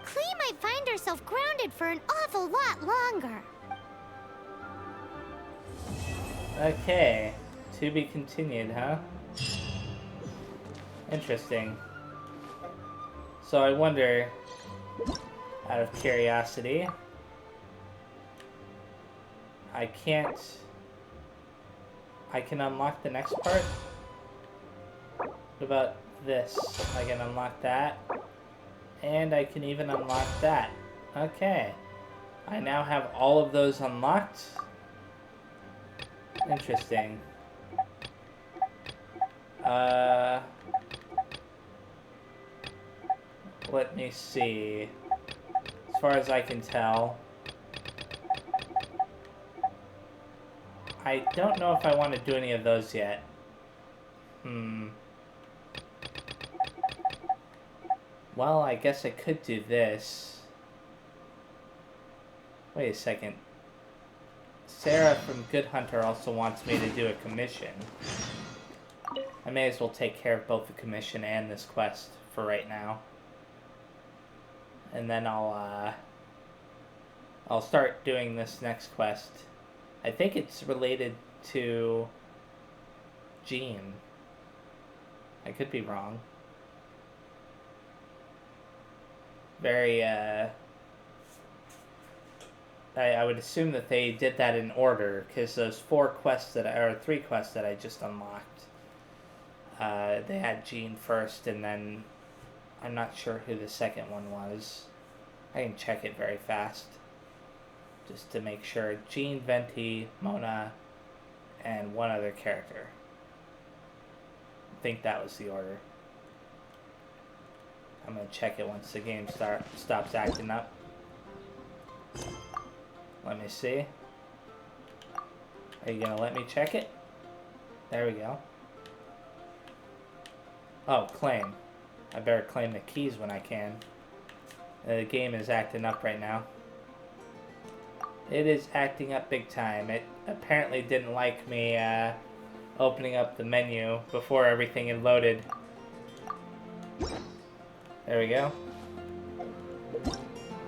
Klee might find herself grounded for an awful lot longer. Okay, to be continued, huh? Interesting. So I wonder, out of curiosity, I can unlock the next part? What about this? I can unlock that, and I can even unlock that. Okay, I now have all of those unlocked. Interesting. Let me see. As far as I can tell, I don't know if I want to do any of those yet. Well, I guess I could do this. Wait a second. Sarah from Good Hunter also wants me to do a commission. I may as well take care of both the commission and this quest for right now. And then I'll start doing this next quest. I think it's related to Jean. I could be wrong. Very, I would assume that they did that in order, because those 3 quests that I just unlocked, they had Jean first, and then I'm not sure who the second one was. I can check it very fast, just to make sure. Jean, Venti, Mona, and one other character. I think that was the order. I'm going to check it once the game stops acting up. Let me see. Are you going to let me check it? There we go. Oh, claim. I better claim the keys when I can. The game is acting up right now. It is acting up big time. It apparently didn't like me opening up the menu before everything had loaded. There we go.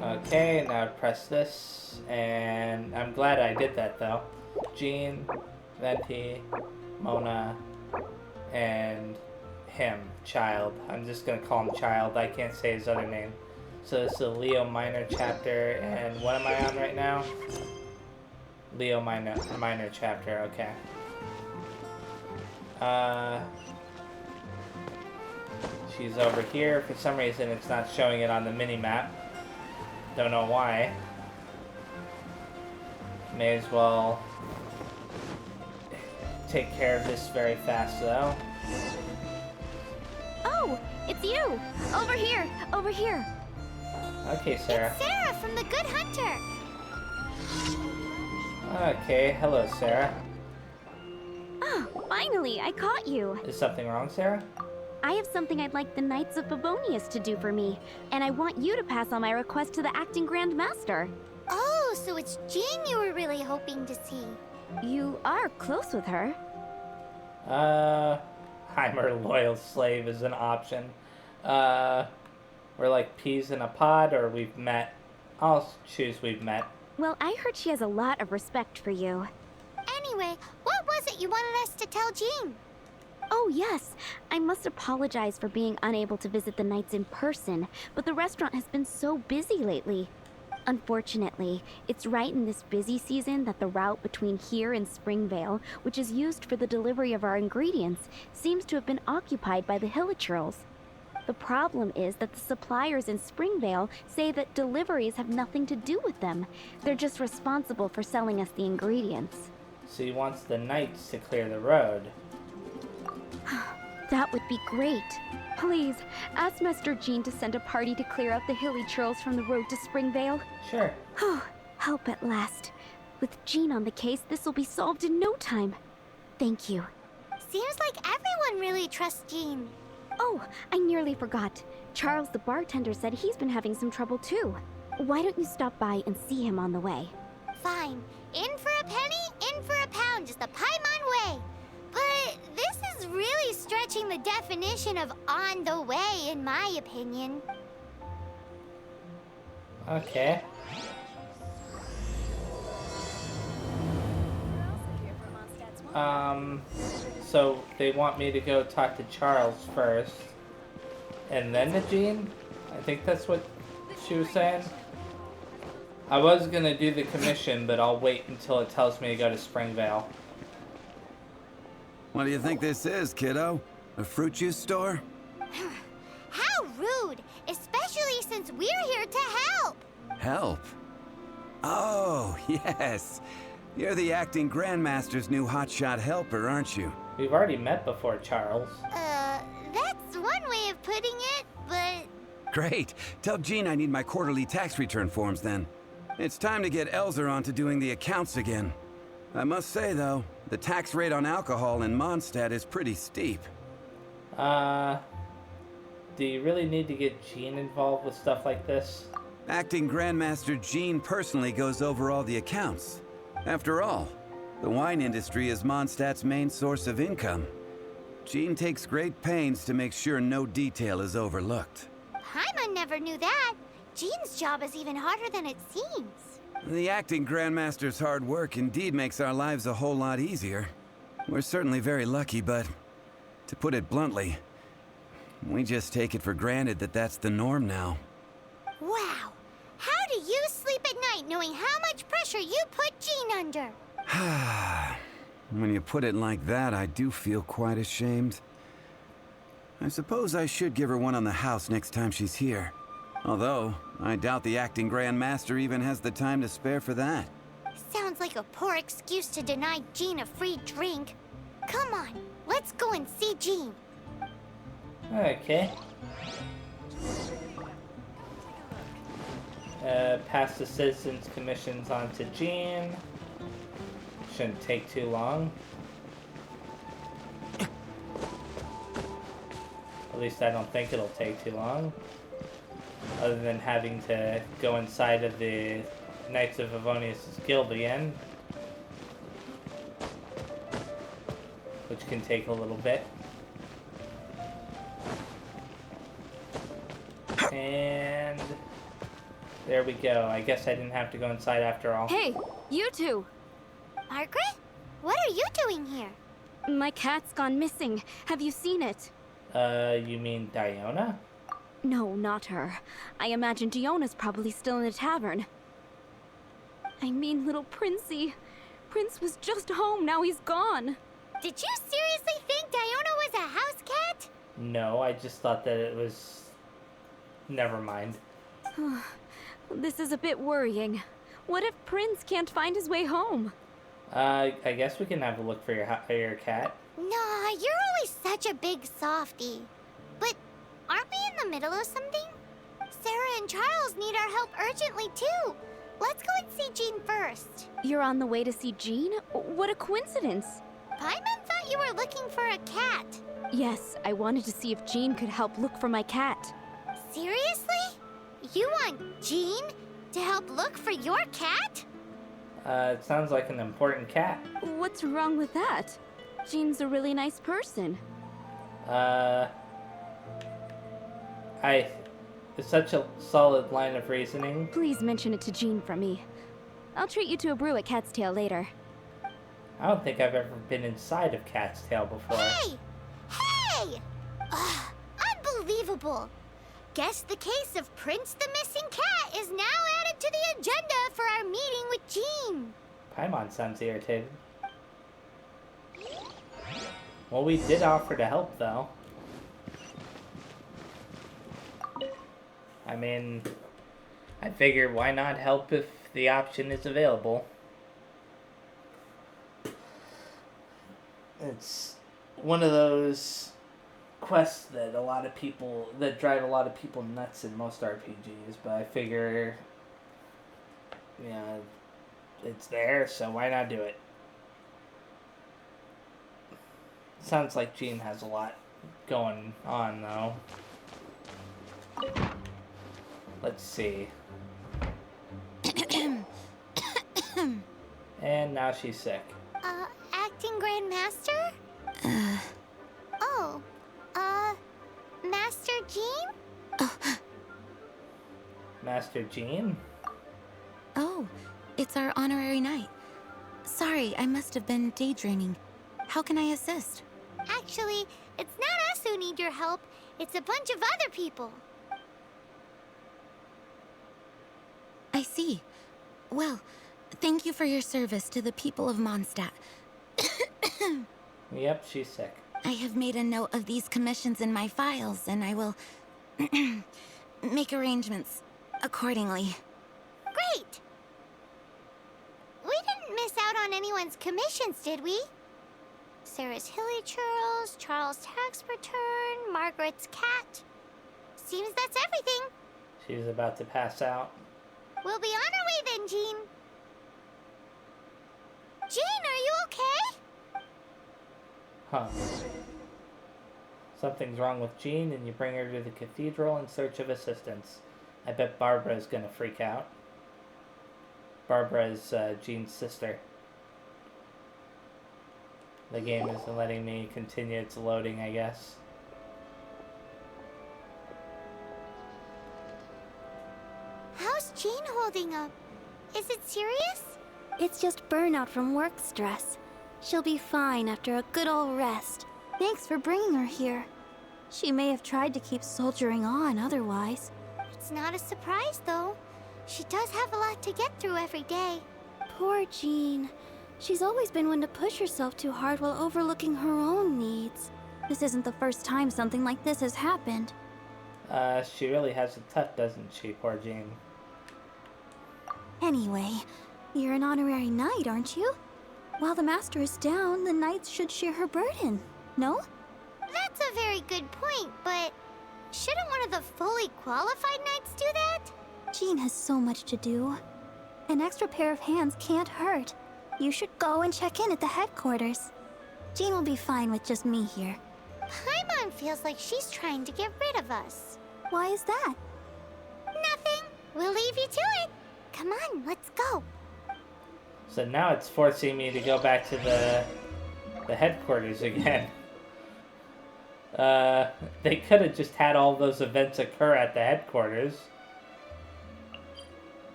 Okay, now press this, and I'm glad I did that though. Jean, Venti, Mona, and him, Child. I'm just gonna call him Child. I can't say his other name. So this is a Leo Minor chapter, and what am I on right now? Leo Minor chapter, okay. She's over here. For some reason, it's not showing it on the mini-map. Don't know why. May as well take care of this very fast, though. Oh, it's you! Over here! Over here! Okay, Sarah. It's Sarah from the Good Hunter. Okay, hello, Sarah. Ah, finally, I caught you. Is something wrong, Sarah? I have something I'd like the Knights of Babonius to do for me, and I want you to pass on my request to the acting Grand Master. Oh, so it's Jean you were really hoping to see. You are close with her. I'm her loyal slave is an option. We're like peas in a pod, or we've met. I'll choose we've met. Well, I heard she has a lot of respect for you. Anyway, what was it you wanted us to tell Jean? Oh, yes. I must apologize for being unable to visit the Knights in person, but the restaurant has been so busy lately. Unfortunately, it's right in this busy season that the route between here and Springvale, which is used for the delivery of our ingredients, seems to have been occupied by the Hilichurls. The problem is that the suppliers in Springvale say that deliveries have nothing to do with them. They're just responsible for selling us the ingredients. So he wants the Knights to clear the road. That would be great. Please, ask Master Jean to send a party to clear out the Hilichurls from the road to Springvale. Sure. Help at last. With Jean on the case, this will be solved in no time. Thank you. Seems like everyone really trusts Jean. Oh, I nearly forgot. Charles the bartender said he's been having some trouble too. Why don't you stop by and see him on the way? Fine. In for a penny, in for a pound, just a Paimon way. But this is really stretching the definition of on the way, in my opinion. Okay. So they want me to go talk to Charles first, and then to Jean? I think that's what she was saying. I was gonna do the commission, but I'll wait until it tells me to go to Springvale. What do you think this is, kiddo? A fruit juice store? How rude! Especially since we're here to help! Help? Oh, yes. You're the acting Grandmaster's new hotshot helper, aren't you? We've already met before, Charles. That's one way of putting it, but... Great. Tell Jean I need my quarterly tax return forms then. It's time to get Elzer on to doing the accounts again. I must say, though, the tax rate on alcohol in Mondstadt is pretty steep. Do you really need to get Jean involved with stuff like this? Acting Grandmaster Jean personally goes over all the accounts. After all, the wine industry is Mondstadt's main source of income. Jean takes great pains to make sure no detail is overlooked. Paimon never knew that. Jean's job is even harder than it seems. The acting Grandmaster's hard work indeed makes our lives a whole lot easier. We're certainly very lucky, but to put it bluntly, we just take it for granted that that's the norm now. Wow. How do you sleep at night knowing how much pressure you put Jean under? When you put it like that, I do feel quite ashamed. I suppose I should give her one on the house next time she's here. Although, I doubt the acting Grandmaster even has the time to spare for that. Sounds like a poor excuse to deny Jean a free drink. Come on, let's go and see Jean. Okay. Pass the citizens' commissions on to Jean. Shouldn't take too long. At least I don't think it'll take too long. Other than having to go inside of the Knights of Favonius' guild again. Which can take a little bit. And there we go. I guess I didn't have to go inside after all. Hey, you two! Margaret? What are you doing here? My cat's gone missing. Have you seen it? You mean Diona? No, not her. I imagine Diona's probably still in the tavern. I mean little Princey. Prince was just home, now he's gone. Did you seriously think Diona was a house cat? No, I just thought that it was... Never mind. This is a bit worrying. What if Prince can't find his way home? I guess we can have a look for your cat. Nah, you're always such a big softie. But aren't we in the middle of something? Sarah and Charles need our help urgently too. Let's go and see Jean first. You're on the way to see Jean? What a coincidence. Paimon thought you were looking for a cat. Yes, I wanted to see if Jean could help look for my cat. Seriously? You want Jean to help look for your cat? It sounds like an important cat. What's wrong with that? Jean's a really nice person. It's such a solid line of reasoning. Please mention it to Jean for me. I'll treat you to a brew at Cat's Tail later. I don't think I've ever been inside of Cat's Tail before. Hey! Hey! Ugh, unbelievable! Guess the case of Prince the Missing Cat is now added to the agenda for our meeting with Jean. Paimon sounds irritated. Well, we did offer to help, though. I mean, I figured why not help if the option is available. It's one of those quests that drive a lot of people nuts in most RPGs, but I figure, you know, it's there, so why not do it? Sounds like Jean has a lot going on, though. Let's see. And now she's sick. Acting Grandmaster? Oh, Master Jean? Master Jean? Oh, it's our honorary knight. Sorry, I must have been daydreaming. How can I assist? Actually, it's not us who need your help. It's a bunch of other people. I see. Well, thank you for your service to the people of Mondstadt. Yep, she's sick. I have made a note of these commissions in my files, and I will make arrangements accordingly. Great! We didn't miss out on anyone's commissions, did we? Sarah's Hilly Churls, Charles' tax return, Margaret's cat. Seems that's everything. She's about to pass out. We'll be on our way then, Jean. Jean, are you okay? Huh. Something's wrong with Jean, and you bring her to the cathedral in search of assistance. I bet Barbara's gonna freak out. Barbara is Jean's sister. The game isn't letting me continue its loading, I guess. How's Jean holding up? Is it serious? It's just burnout from work stress. She'll be fine after a good old rest. Thanks for bringing her here. She may have tried to keep soldiering on otherwise. It's not a surprise, though. She does have a lot to get through every day. Poor Jean. She's always been one to push herself too hard while overlooking her own needs. This isn't the first time something like this has happened. She really has it tough, doesn't she, poor Jean? Anyway, you're an honorary knight, aren't you? While the master is down, the knights should share her burden, no? That's a very good point, but shouldn't one of the fully qualified knights do that? Jean has so much to do. An extra pair of hands can't hurt. You should go and check in at the headquarters. Jean will be fine with just me here. Paimon feels like she's trying to get rid of us. Why is that? Nothing. We'll leave you to it. Come on, let's go. So now it's forcing me to go back to the headquarters again. They could have just had all those events occur at the headquarters.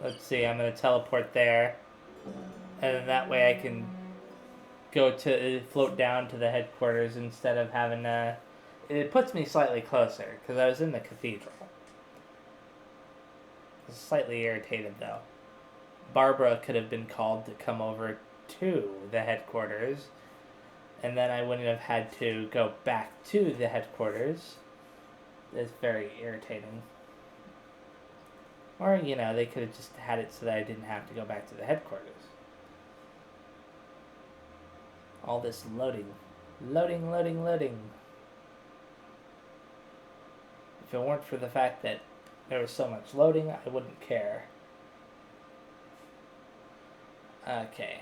Let's see, I'm going to teleport there. And then that way I can float down to the headquarters instead of having to... It puts me slightly closer, because I was in the cathedral. I was slightly irritated, though. Barbara could have been called to come over to the headquarters, and then I wouldn't have had to go back to the headquarters. It's very irritating. Or, you know, they could have just had it so that I didn't have to go back to the headquarters. All this loading. Loading, loading, loading. If it weren't for the fact that there was so much loading, I wouldn't care. Okay.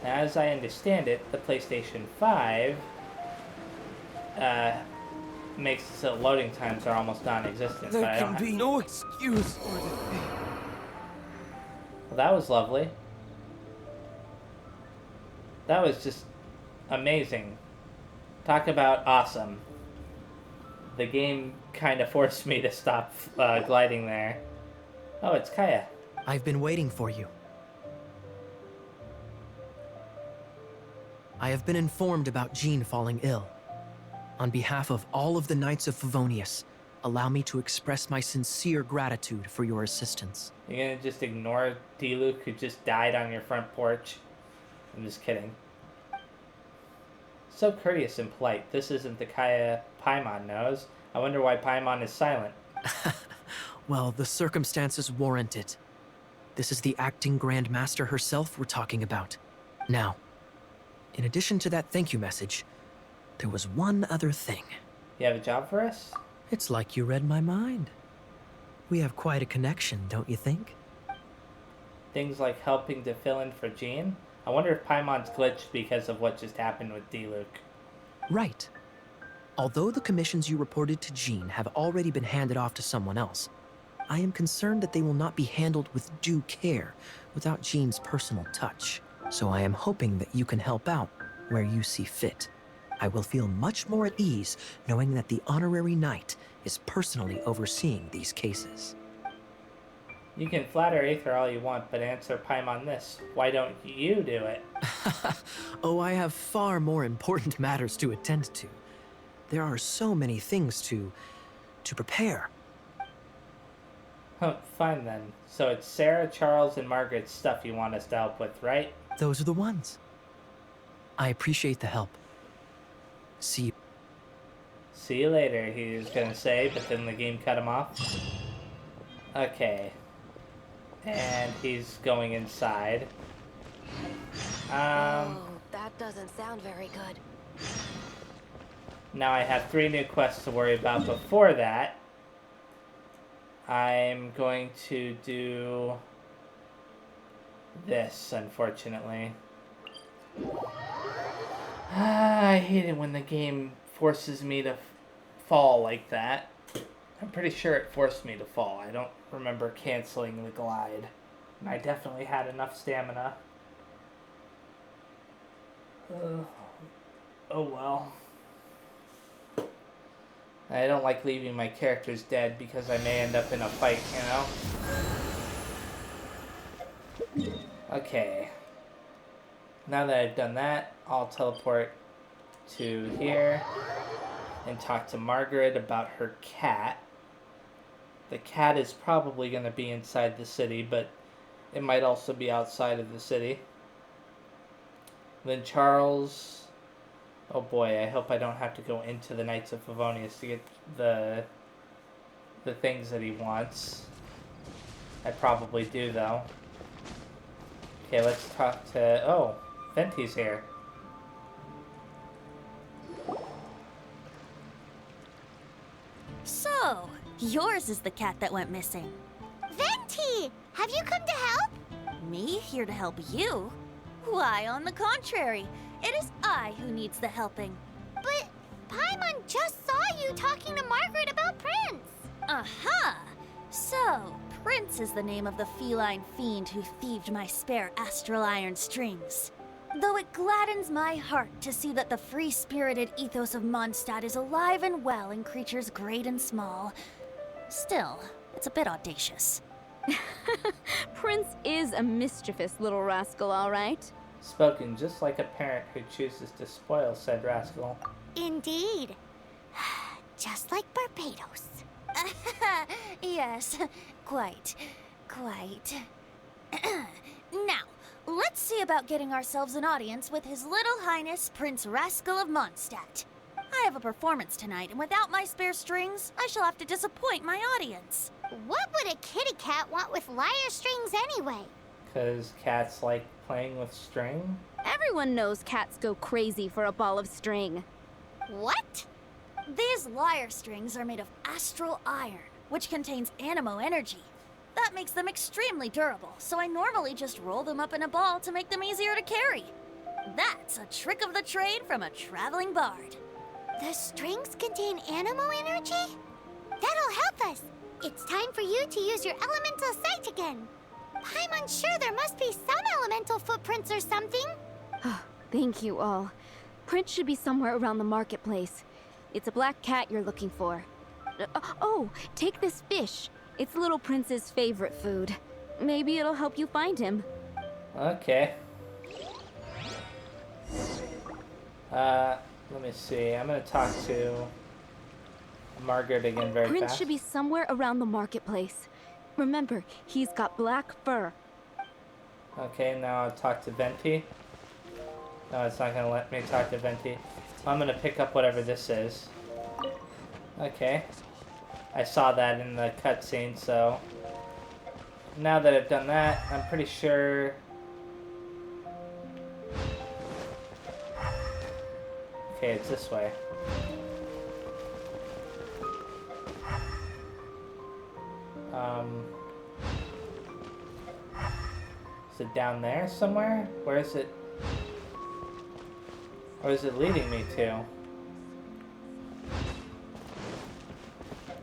Now, as I understand it, the PlayStation 5 makes it so loading times are almost non-existent. There but I can don't be no excuse for the... Well, that was lovely. That was just amazing. Talk about awesome. The game kind of forced me to stop gliding there. Oh, it's Kaya. I've been waiting for you. I have been informed about Jean falling ill. On behalf of all of the Knights of Favonius, allow me to express my sincere gratitude for your assistance. You're gonna just ignore D-Luke who just died on your front porch? I'm just kidding. So courteous and polite. This isn't the Kaya Paimon knows. I wonder why Paimon is silent. Well, the circumstances warrant it. This is the acting Grand Master herself we're talking about. Now, in addition to that thank you message, there was one other thing. You have a job for us? It's like you read my mind. We have quite a connection, don't you think? Things like helping to fill in for Jean? I wonder if Paimon's glitched because of what just happened with D-Luke. Right. Although the commissions you reported to Jean have already been handed off to someone else, I am concerned that they will not be handled with due care without Jean's personal touch. So I am hoping that you can help out where you see fit. I will feel much more at ease knowing that the honorary knight is personally overseeing these cases. You can flatter Aether all you want, but answer Paimon this. Why don't you do it? Oh, I have far more important matters to attend to. There are so many things to prepare. Oh, fine then. So it's Sarah, Charles, and Margaret's stuff you want us to help with, right? Those are the ones. I appreciate the help. See you. See you later, he was gonna say, but then the game cut him off. Okay. And he's going inside. Oh, that doesn't sound very good. Now I have 3 new quests to worry about. Before that, I'm going to do this, unfortunately. I hate it when the game forces me to fall like that. I'm pretty sure it forced me to fall. I don't remember canceling the glide. And I definitely had enough stamina. Oh well. I don't like leaving my characters dead because I may end up in a fight, you know? Okay. Now that I've done that, I'll teleport to here and talk to Margaret about her cat. The cat is probably going to be inside the city, but it might also be outside of the city. Then Charles... Oh boy, I hope I don't have to go into the Knights of Favonius to get the things that he wants. I probably do, though. Okay, let's talk to... Oh, Venti's here. So, yours is the cat that went missing. Venti! Have you come to help? Me here to help you? Why, on the contrary, it is I who needs the helping. But Paimon just saw you talking to Margaret about Prince. Aha! So, Prince is the name of the feline fiend who thieved my spare astral iron strings. Though it gladdens my heart to see that the free-spirited ethos of Mondstadt is alive and well in creatures great and small, still, it's a bit audacious. Prince is a mischievous little rascal, all right. Spoken just like a parent who chooses to spoil said rascal. Indeed. Just like Barbados. Yes, quite. Now, let's see about getting ourselves an audience with His Little Highness Prince Rascal of Mondstadt. I have a performance tonight, and without my spare strings, I shall have to disappoint my audience. What would a kitty cat want with lyre strings anyway? 'Cause cats like playing with string? Everyone knows cats go crazy for a ball of string. What? These lyre strings are made of astral iron, which contains animo energy. That makes them extremely durable, so I normally just roll them up in a ball to make them easier to carry. That's a trick of the trade from a traveling bard. The strings contain animo energy? That'll help us. It's time for you to use your elemental sight again. I'm unsure there must be some elemental footprints or something. Thank you all. Prince should be somewhere around the marketplace. It's a black cat you're looking for. Oh, take this fish. It's Little Prince's favorite food. Maybe it'll help you find him. Okay. Let me see. I'm gonna talk to Margaret again very Prince fast. should be somewhere around the marketplace. Remember, he's got black fur. Okay, now I'll talk to Venti. No, it's not gonna let me talk to Venti. I'm gonna pick up whatever this is. Okay. I saw that in the cutscene, so now that I've done that, I'm pretty sure. Okay, it's this way. Is it down there somewhere? Where is it? Where is it leading me to?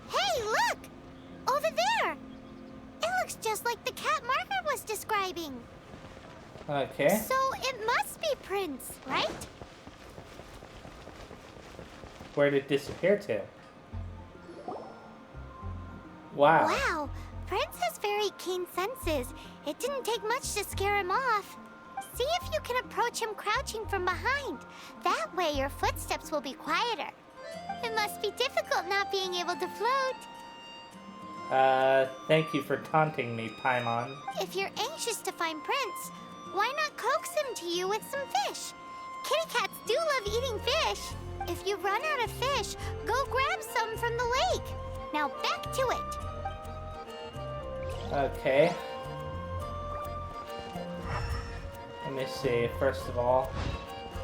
Hey, look! Over there! It looks just like the cat Margaret was describing. Okay. So it must be Prince, right? Where did it disappear to? Wow. Wow, Prince has very keen senses. It didn't take much to scare him off. See if you can approach him crouching from behind. That way your footsteps will be quieter. It must be difficult not being able to float. Thank you for taunting me, Paimon. If you're anxious to find Prince, why not coax him to you with some fish? Kitty cats do love eating fish. If you run out of fish, go grab some from the lake. Now back to it. Okay. Let me see. First of all,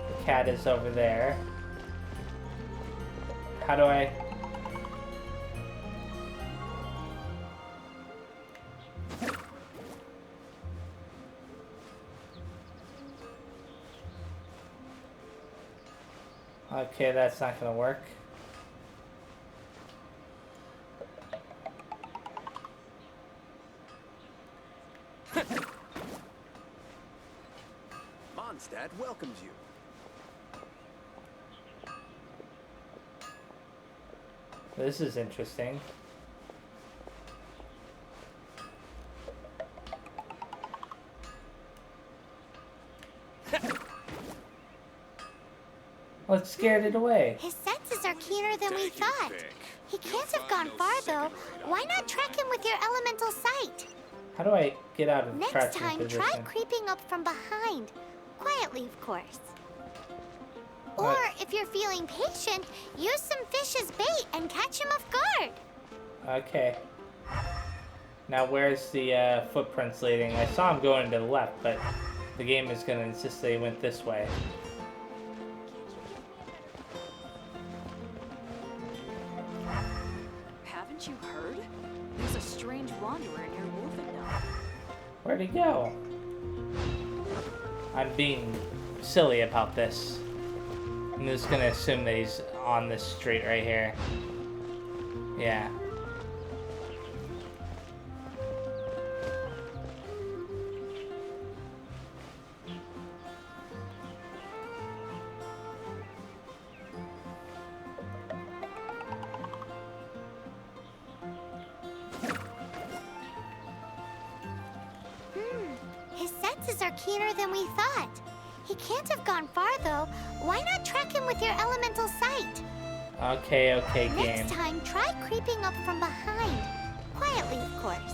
the cat is over there. How do I... Okay, that's not gonna work. Mondstadt welcomes you. This is interesting. Well, it scared it away. His senses are keener than we thought. He can't have gone far, though. Why not track him with your elemental sight? How do I get out of Next crouching time, position? try creeping up from behind. Quietly, of course. Or, What? if you're feeling patient, use some fish as bait and catch him off guard. Okay. Now where's the footprints leading? I saw him going to the left, but the game is going to insist that he went this way. Haven't you heard? There's a strange wanderer near Wolfendale. Where'd he go? I'm being silly about this. I'm just gonna assume that he's on this street right here. Yeah. His senses are keener than we thought. He can't have gone far, though. Why not track him with your elemental sight? Okay, okay, game. Next time, try creeping up from behind. Quietly, of course.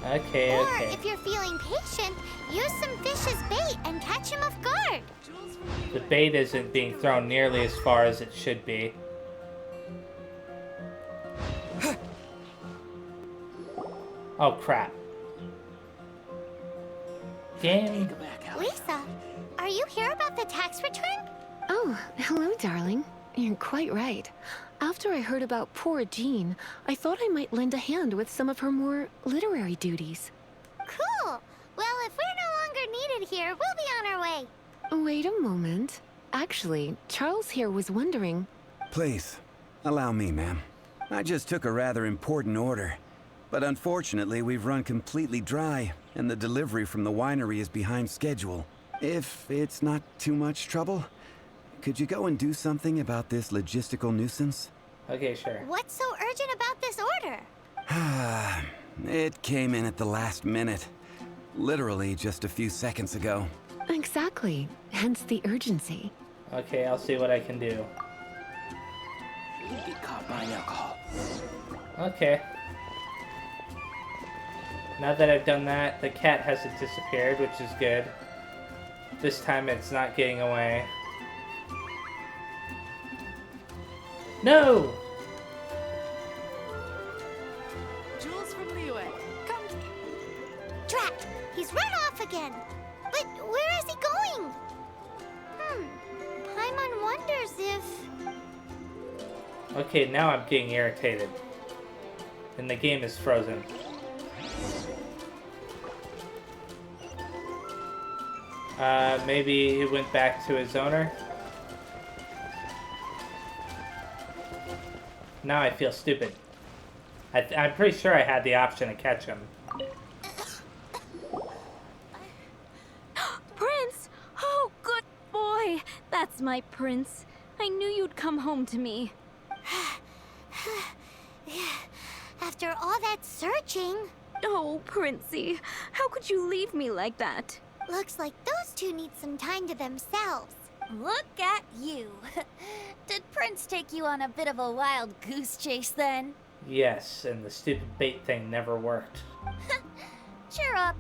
Okay, Or, okay. if you're feeling patient, use some fish as bait and catch him off guard. The bait isn't being thrown nearly as far as it should be. Oh, crap. Game. Lisa, are you here about the tax return? Oh, hello, darling. You're quite right. After I heard about poor Jean, I thought I might lend a hand with some of her more literary duties. Cool. Well, if we're no longer needed here, we'll be on our way. Wait a moment. Actually, Charles here was wondering... Please, allow me, ma'am. I just took a rather important order. But unfortunately, we've run completely dry, and the delivery from the winery is behind schedule. If it's not too much trouble, could you go and do something about this logistical nuisance? Okay, sure. What's so urgent about this order? It came in at the last minute. Literally just a few seconds ago. Exactly. Hence the urgency. Okay, I'll see what I can do. Get caught buying alcohol. Okay. Now that I've done that, the cat hasn't disappeared, which is good. This time it's not getting away. No! Jules from Liyue, come. Drat! He's run off again! But where is he going? Paimon wonders if... Okay, now I'm getting irritated. And the game is frozen. Maybe he went back to his owner? Now I feel stupid. I'm pretty sure I had the option to catch him. Prince! Oh, good boy! That's my prince. I knew you'd come home to me. After all that searching... Oh, Princey, how could you leave me like that? Looks like those two need some time to themselves. Look at you. Did Prince take you on a bit of a wild goose chase then? Yes, and the stupid bait thing never worked. Cheer up.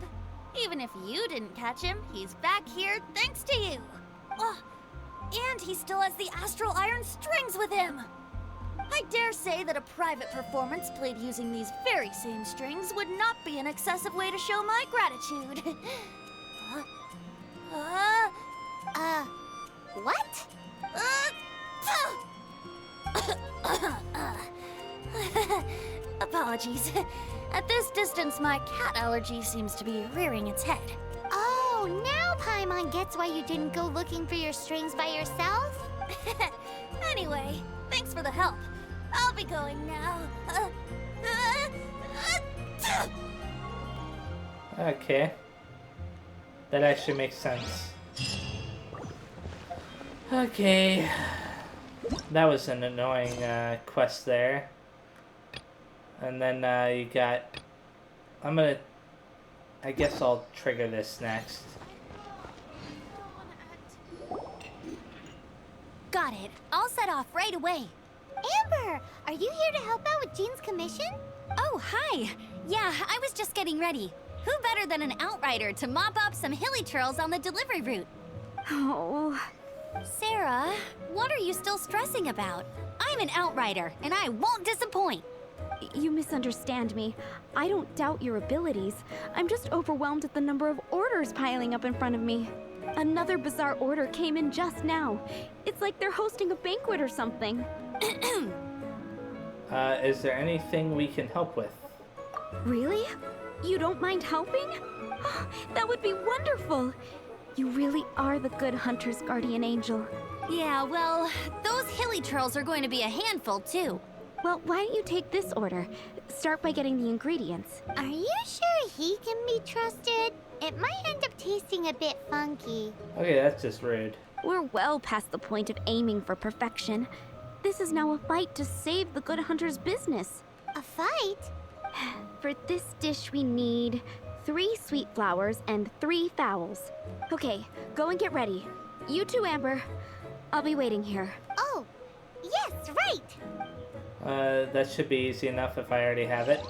Even if you didn't catch him, he's back here thanks to you. Oh, and he still has the astral iron strings with him. I dare say that a private performance played using these very same strings would not be an excessive way to show my gratitude. What? Apologies. At this distance, my cat allergy seems to be rearing its head. Oh, now Paimon gets why you didn't go looking for your strings by yourself? Anyway, thanks for the help. I'll be going now. Okay. That actually makes sense. Okay. That was an annoying quest there. And then you got... I guess I'll trigger this next. Got it. I'll set off right away. Amber, are you here to help out with Jean's commission? Oh, hi. Yeah, I was just getting ready. Who better than an outrider to mop up some hilly trails on the delivery route? Oh... Sarah, what are you still stressing about? I'm an outrider, and I won't disappoint. You misunderstand me. I don't doubt your abilities. I'm just overwhelmed at the number of orders piling up in front of me. Another bizarre order came in just now. It's like they're hosting a banquet or something. Is there anything we can help with? Really? You don't mind helping? That would be wonderful. You really are the good hunter's guardian angel. Yeah, well, those hilly trails are going to be a handful, too. Well, why don't you take this order? Start by getting the ingredients. Are you sure he can be trusted? It might end up tasting a bit funky. Okay, that's just rude. We're well past the point of aiming for perfection. This is now a fight to save the good hunter's business. A fight? For this dish we need 3 sweet flowers and 3 fowls. Okay, go and get ready. You too, Amber. I'll be waiting here. Oh, yes, right. That should be easy enough if I already have it.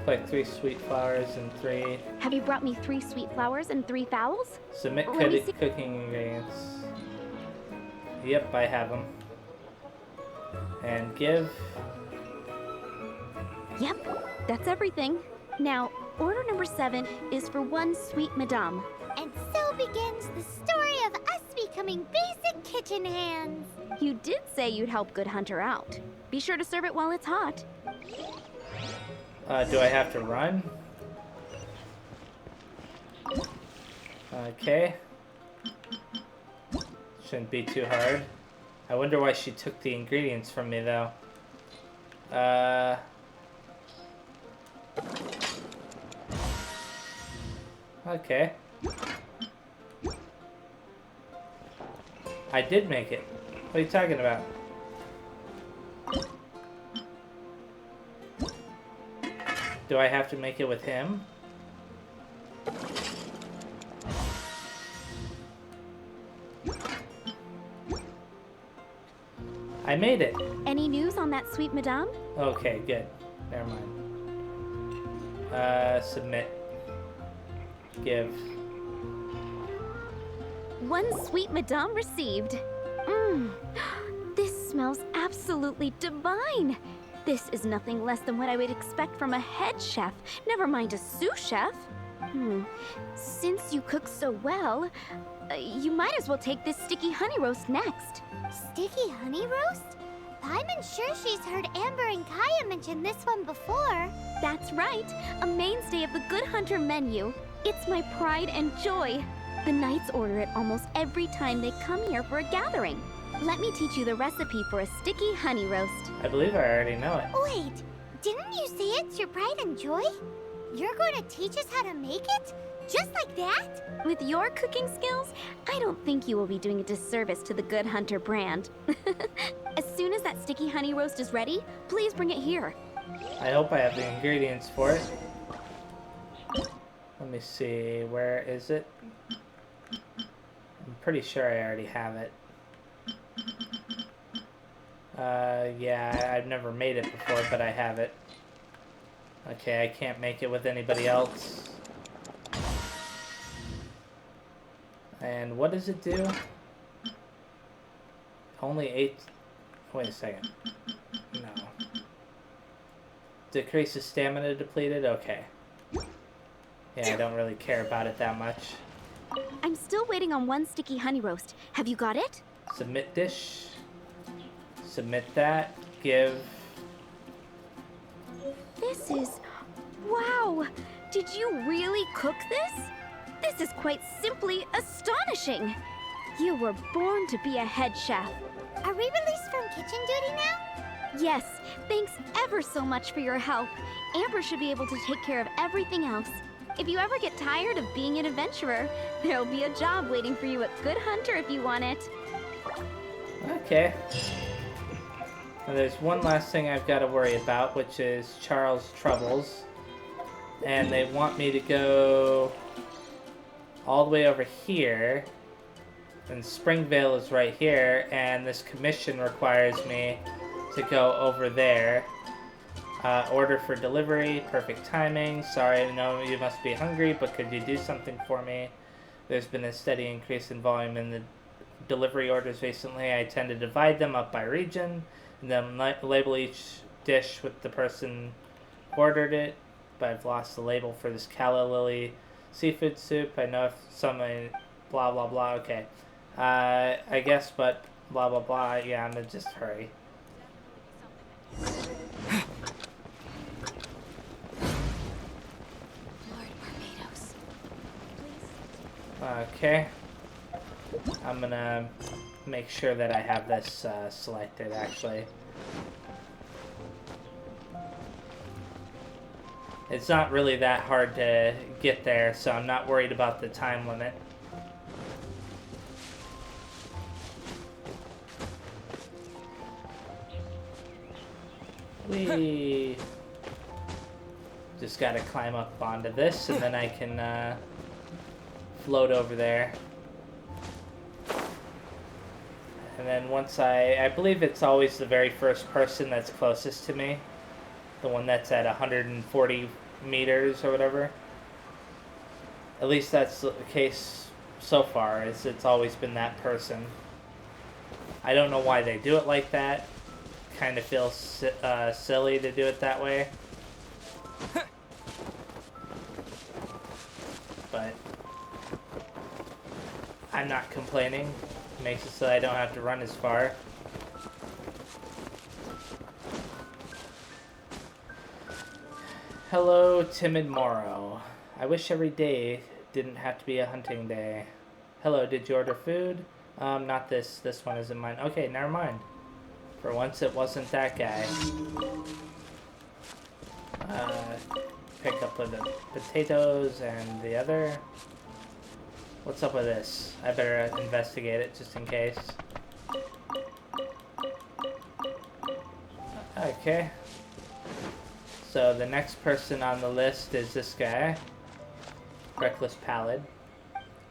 Like 3 sweet flowers and 3... Have you brought me 3 sweet flowers and 3 fowls? Submit cooking ingredients. Yep, I have them. And give... Yep, that's everything. Now, order number 7 is for 1 sweet madame. And so begins the story of us becoming basic kitchen hands. You did say you'd help Good Hunter out. Be sure to serve it while it's hot. Do I have to run? Okay. Shouldn't be too hard. I wonder why she took the ingredients from me, though. Okay. I did make it. What are you talking about? Do I have to make it with him? I made it. Any news on that sweet madame? Okay, good. Never mind. Submit. Give. One sweet madame received. This smells absolutely divine. This is nothing less than what I would expect from a head chef, never mind a sous chef. Since you cook so well, you might as well take this sticky honey roast next. Sticky honey roast? I'm sure she's heard Amber and Kaya mention this one before. That's right, a mainstay of the Good Hunter menu. It's my pride and joy. The knights order it almost every time they come here for a gathering. Let me teach you the recipe for a sticky honey roast. I believe I already know it. Wait, didn't you say it's your pride and joy? You're going to teach us how to make it? Just like that? With your cooking skills, I don't think you will be doing a disservice to the Good Hunter brand. As soon as that sticky honey roast is ready, please bring it here. I hope I have the ingredients for it. Let me see, where is it? I'm pretty sure I already have it. Yeah, I've never made it before, but I have it. Okay, I can't make it with anybody else. And what does it do? Only 8... Wait a second. No. Decreases stamina depleted? Okay. Yeah, I don't really care about it that much. I'm still waiting on one sticky honey roast. Have you got it? Submit dish. Submit that. Give. This is... Wow! Did you really cook this? This is quite simply astonishing! You were born to be a head chef. Are we released from kitchen duty now? Yes, thanks ever so much for your help. Amber should be able to take care of everything else. If you ever get tired of being an adventurer, there'll be a job waiting for you at Good Hunter if you want it. Okay. Now there's one last thing I've got to worry about, which is Charles' troubles. And they want me to go all the way over here. And Springvale is right here, and this commission requires me to go over there. Order for delivery, perfect timing. Sorry, I know you must be hungry, but could you do something for me? There's been a steady increase in volume in the delivery orders recently. I tend to divide them up by region, and then label each dish with the person ordered it. But I've lost the label for this calla lily seafood soup. I know if someone blah blah blah. Okay, I guess, but blah blah blah. Yeah, I'm gonna just hurry. Okay, I'm gonna make sure that I have this selected actually. It's not really that hard to get there, so I'm not worried about the time limit. We just gotta climb up onto this, and then I can float over there. And then once I believe it's always the very first person that's closest to me. The one that's at 140 meters or whatever. At least that's the case so far, it's always been that person. I don't know why they do it like that. Kind of feels silly to do it that way. But I'm not complaining. It makes it so I don't have to run as far. Hello, timid Morrow. I wish every day didn't have to be a hunting day. Hello, did you order food? Not this. This one isn't mine. Okay, never mind. For once it wasn't that guy. Pick up with the potatoes and the other. What's up with this? I better investigate it just in case. Okay. So the next person on the list is this guy. Reckless Pallid.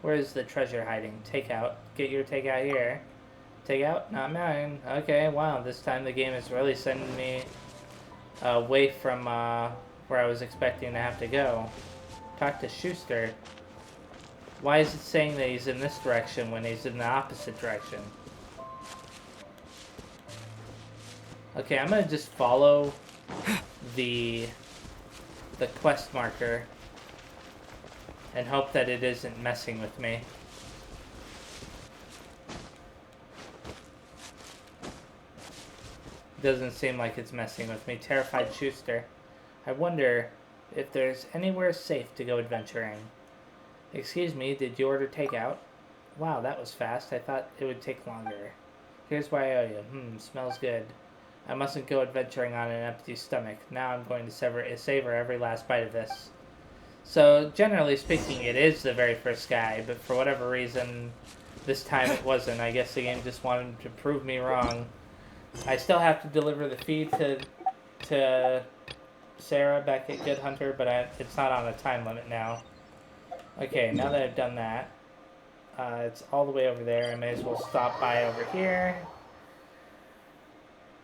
Where is the treasure hiding? Takeout. Get your takeout here. Takeout? Not mine. Okay, wow. This time the game is really sending me away from where I was expecting to have to go. Talk to Schuster. Why is it saying that he's in this direction when he's in the opposite direction? Okay, I'm gonna just follow the quest marker and hope that it isn't messing with me. Doesn't seem like it's messing with me. Terrified Schuster. I wonder if there's anywhere safe to go adventuring. Excuse me, did you order takeout? Wow, that was fast. I thought it would take longer. Here's why I owe you. Smells good. I mustn't go adventuring on an empty stomach. Now I'm going to savor every last bite of this. So, generally speaking, it is the very first guy, but for whatever reason, this time it wasn't. I guess the game just wanted to prove me wrong. I still have to deliver the feed to Sarah back at Good Hunter, but it's not on a time limit now. Okay, now that I've done that, it's all the way over there. I may as well stop by over here.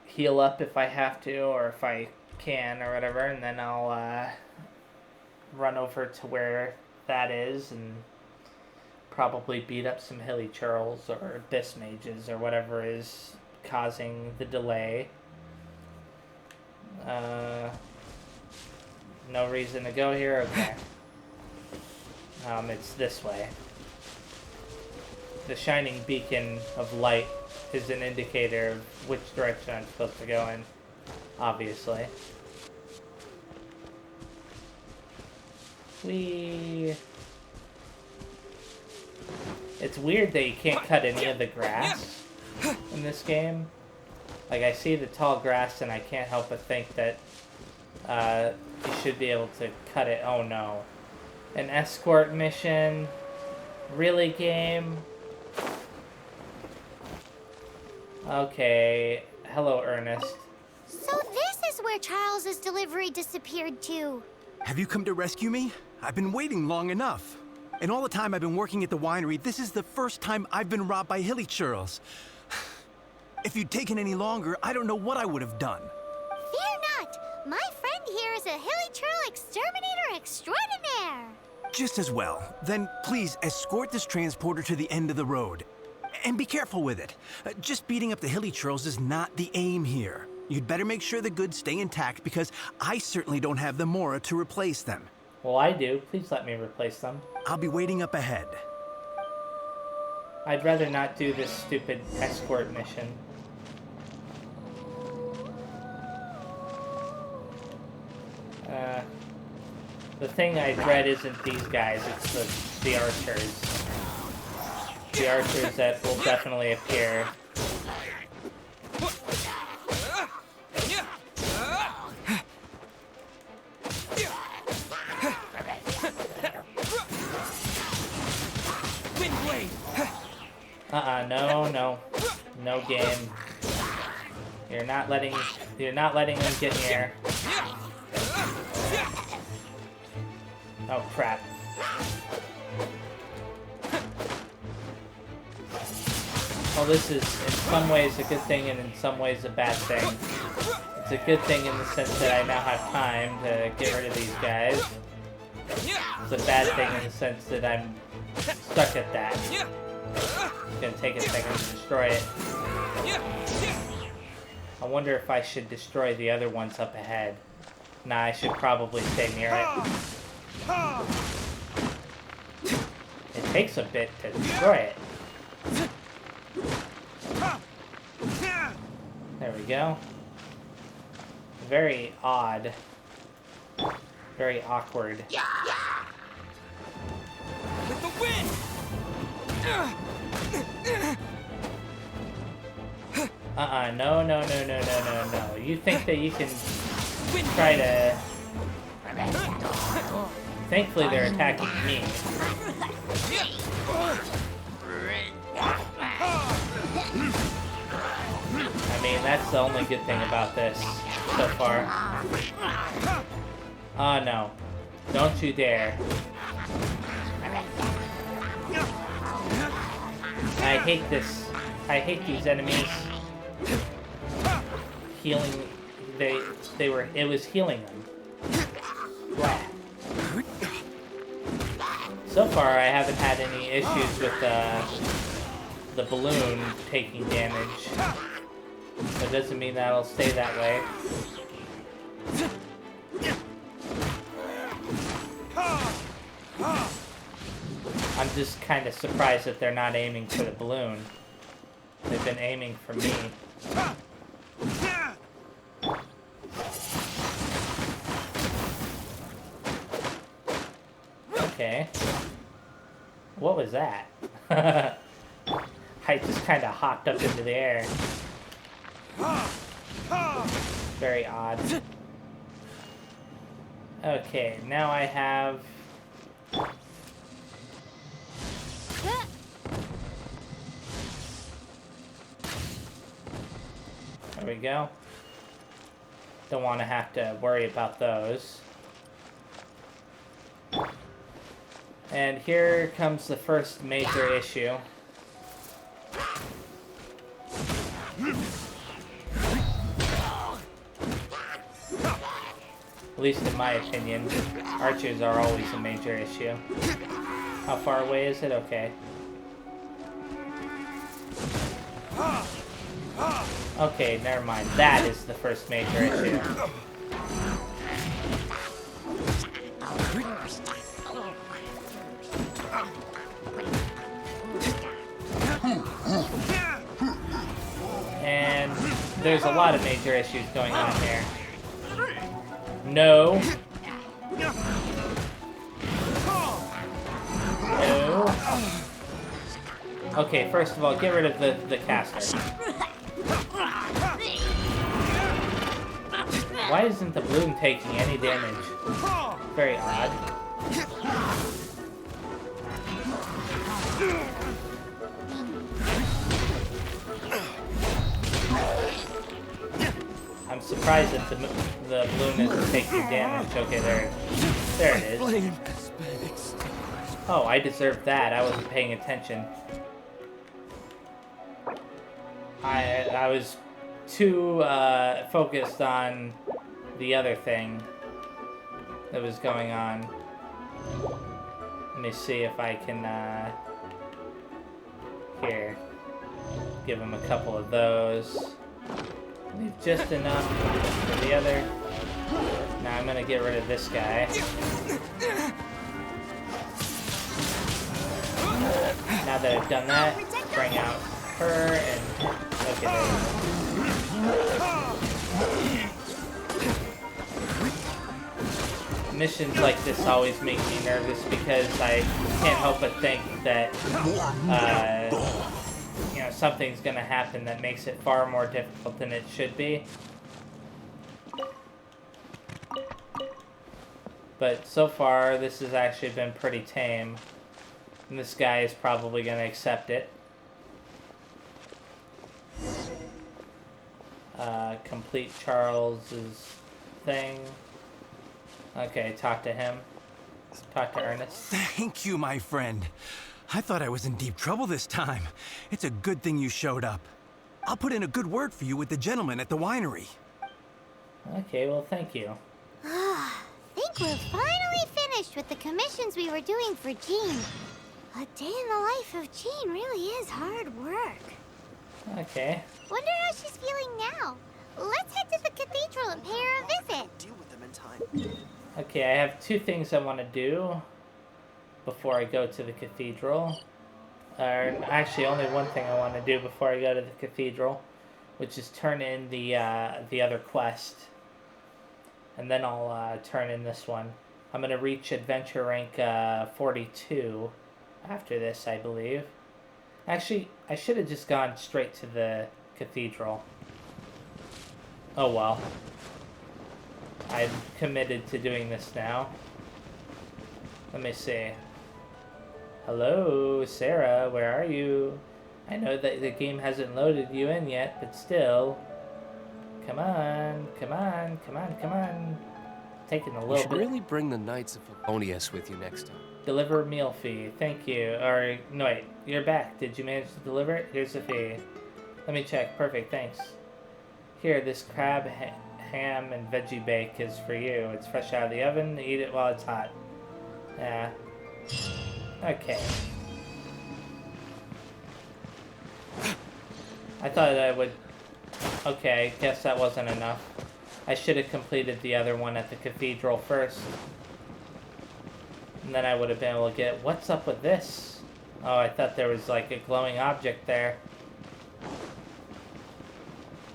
Heal up if I have to, or if I can, or whatever, and then I'll run over to where that is and probably beat up some hilly churls or abyss mages or whatever is causing the delay. No reason to go here? Okay. It's this way. The shining beacon of light is an indicator of which direction I'm supposed to go in, obviously. It's weird that you can't cut any of the grass in this game. Like, I see the tall grass and I can't help but think that you should be able to cut it. Oh no. An escort mission? Really, game? Okay. Hello, Ernest. So this is where Charles's delivery disappeared to. Have you come to rescue me? I've been waiting long enough. And all the time I've been working at the winery, this is the first time I've been robbed by hilly churls. If you'd taken any longer, I don't know what I would have done. Fear not! My friend here is a hilly churl exterminator extraordinaire! Just as well. Then please escort this transporter to the end of the road. And be careful with it. Just beating up the hilly churls is not the aim here. You'd better make sure the goods stay intact because I certainly don't have the Mora to replace them. Well, I do. Please let me replace them. I'll be waiting up ahead. I'd rather not do this stupid escort mission. The thing I dread isn't these guys, it's the archers. The archers that will definitely appear. No game. You're not letting them get near. Oh crap. Well, this is in some ways a good thing and in some ways a bad thing. It's a good thing in the sense that I now have time to get rid of these guys. It's a bad thing in the sense that I'm stuck at that. It's gonna take a second to destroy it. I wonder if I should destroy the other ones up ahead. Nah, I should probably stay near it. It takes a bit to destroy it. There we go. Very odd. Very awkward. With the wind! No. You think that you can try to... Thankfully, they're attacking me. I mean, that's the only good thing about this so far. Oh no. Don't you dare. I hate this. I hate these enemies. Healing. It was healing them. Wow. So far, I haven't had any issues with the balloon taking damage. That doesn't mean that'll stay that way. I'm just kind of surprised that they're not aiming for the balloon. They've been aiming for me. Okay. What was that? I just kind of hopped up into the air. Very odd. Okay, now I have... There we go. Don't want to have to worry about those. And here comes the first major issue. At least in my opinion, archers are always a major issue. How far away is it? Okay. Okay, never mind. That is the first major issue. And there's a lot of major issues going on here. No. No. Okay, first of all, get rid of the caster. Why isn't the balloon taking any damage? Very odd. I'm surprised that the balloon isn't taking damage. Okay, there it is. Oh, I deserved that. I wasn't paying attention. I was too focused on the other thing that was going on. Let me see if I can here give him a couple of those. Leave just enough for the other. Now I'm gonna get rid of this guy. Now that I've done that, bring out her and okay, there we go. Missions like this always make me nervous because I can't help but think that you know, something's gonna happen that makes it far more difficult than it should be. But so far, this has actually been pretty tame. And this guy is probably gonna accept it. Complete Charles's thing. Okay, talk to him. Talk to Ernest. Thank you, my friend. I thought I was in deep trouble this time. It's a good thing you showed up. I'll put in a good word for you with the gentleman at the winery. Okay, well, thank you. Think we're finally finished with the commissions we were doing for Jean. A day in the life of Jean really is hard work. Okay. Wonder how she's feeling now. Let's head to the cathedral and pay her a visit. Deal with them in time. Okay, I have two things I want to do before I go to the cathedral. Actually, only one thing I want to do before I go to the cathedral, which is turn in the other quest. And then I'll turn in this one. I'm going to reach adventure rank 42 after this, I believe. Actually, I should have just gone straight to the cathedral. Oh well. I'm committed to doing this now. Let me see. Hello, Sarah, where are you? I know that the game hasn't loaded you in yet, but still. Come on, come on, come on, come on. taking a You little should bit. really bring the Knights of Favonius with you next time. Deliver meal fee. Thank you. Or, no, wait. You're back. Did you manage to deliver it? Here's the fee. Let me check. Perfect. Thanks. Here, this crab ham and veggie bake is for you. It's fresh out of the oven. Eat it while it's hot. Yeah. Okay. I thought I would... Okay, guess that wasn't enough. I should have completed the other one at the cathedral first. And then I would have been able to get... What's up with this? Oh, I thought there was like a glowing object there.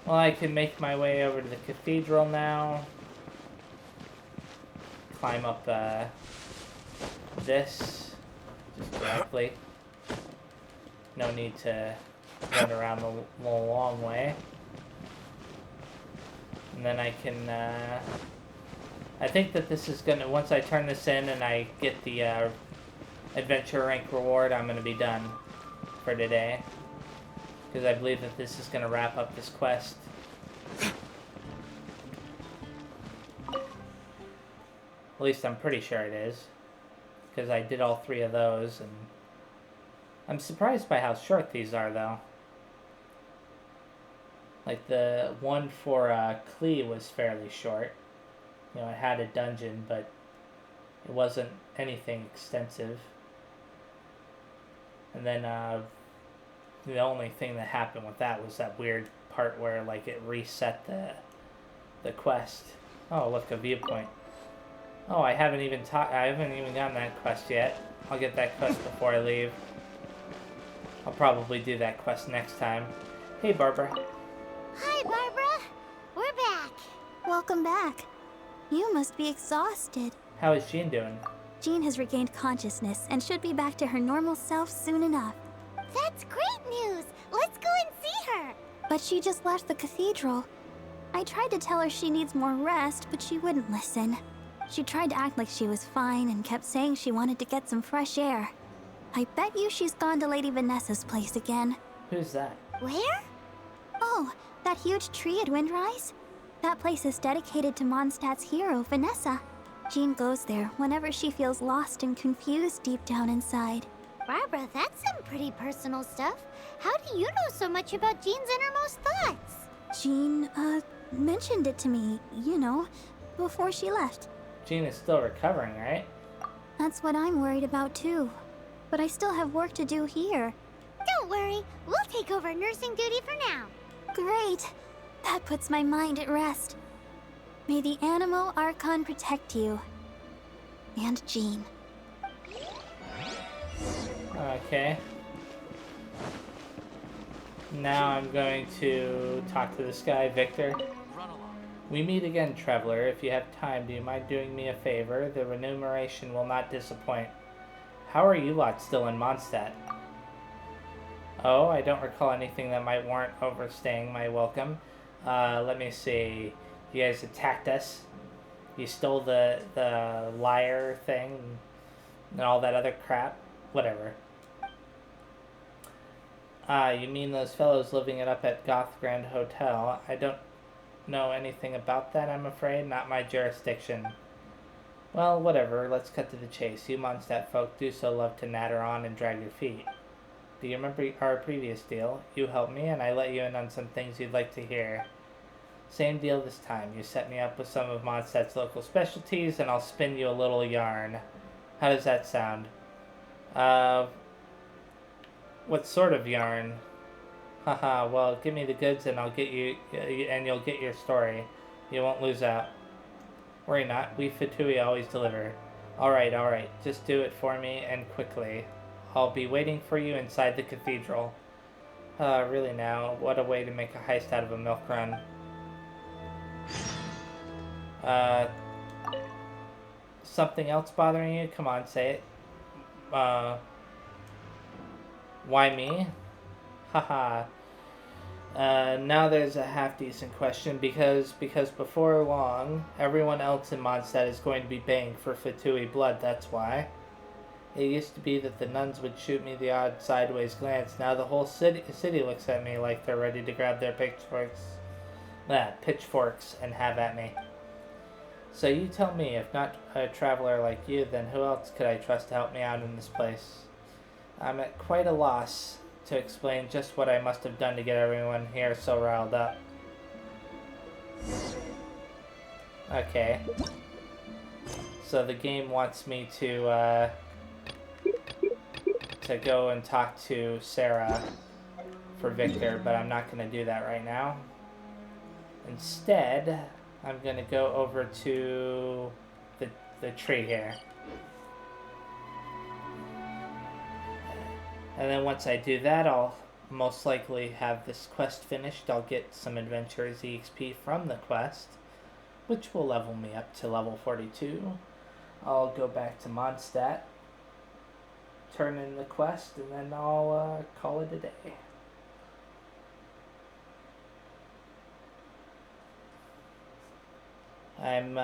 Well, I can make my way over to the cathedral now. Climb up this just directly. No need to run around the long way. And then I can, I think that this is gonna, once I turn this in and I get the adventure rank reward, I'm gonna be done for today. Because I believe that this is gonna wrap up this quest. At least I'm pretty sure it is. Because I did all 3 of those, and I'm surprised by how short these are, though. Like, the one for Klee was fairly short. You know, it had a dungeon, but it wasn't anything extensive. And then, the only thing that happened with that was that weird part where, like, it reset the quest. Oh, look, a viewpoint. Oh, I haven't even gotten that quest yet. I'll get that quest before I leave. I'll probably do that quest next time. Hey, Barbara. Hi, Barbara. We're back. Welcome back. You must be exhausted. How is Jean doing? Jean has regained consciousness and should be back to her normal self soon enough. That's great news. Let's go and see her. But she just left the cathedral. I tried to tell her she needs more rest, but she wouldn't listen. She tried to act like she was fine and kept saying she wanted to get some fresh air. I bet you she's gone to Lady Vanessa's place again. Who's that? Where? Oh, that huge tree at Windrise? That place is dedicated to Mondstadt's hero, Vanessa. Jean goes there whenever she feels lost and confused deep down inside. Barbara, that's some pretty personal stuff. How do you know so much about Jean's innermost thoughts? Jean, mentioned it to me, you know, before she left. Jean is still recovering, right? That's what I'm worried about too. But I still have work to do here. Don't worry, we'll take over nursing duty for now. Great! That puts my mind at rest. May the Animo Archon protect you. And Jean. Okay. Now I'm going to talk to this guy, Victor. We meet again, traveler. If you have time, do you mind doing me a favor? The remuneration will not disappoint. How are you lot still in Mondstadt? Oh, I don't recall anything that might warrant overstaying my welcome. Let me see. You guys attacked us. You stole the lyre thing and all that other crap. Whatever. You mean those fellows living it up at Goth Grand Hotel? I don't know anything about that, I'm afraid. Not my jurisdiction. Well, whatever. Let's cut to the chase. You Mondstadt folk do so love to natter on and drag your feet. Do you remember our previous deal? You helped me, and I let you in on some things you'd like to hear. Same deal this time. You set me up with some of Mondstadt's local specialties, and I'll spin you a little yarn. How does that sound? What sort of yarn? Haha, well, give me the goods and I'll get you, and you'll get your story. You won't lose out. Worry not, we Fatui always deliver. Alright, just do it for me, and quickly. I'll be waiting for you inside the cathedral. Really now, what a way to make a heist out of a milk run. Something else bothering you? Come on, say it. Why me? Haha. Now there's a half-decent question, because before long, everyone else in Mondstadt is going to be baying for Fatui blood, that's why. It used to be that the nuns would shoot me the odd sideways glance. Now the whole city looks at me like they're ready to grab their pitchforks and have at me. So you tell me, if not a traveler like you, then who else could I trust to help me out in this place? I'm at quite a loss to explain just what I must have done to get everyone here so riled up. Okay. So the game wants me to go and talk to Sarah for Victor, but I'm not going to do that right now. Instead, I'm going to go over to the tree here. And then once I do that, I'll most likely have this quest finished. I'll get some Adventurers EXP from the quest, which will level me up to level 42. I'll go back to Mondstadt, turn in the quest, and then I'll call it a day. I'm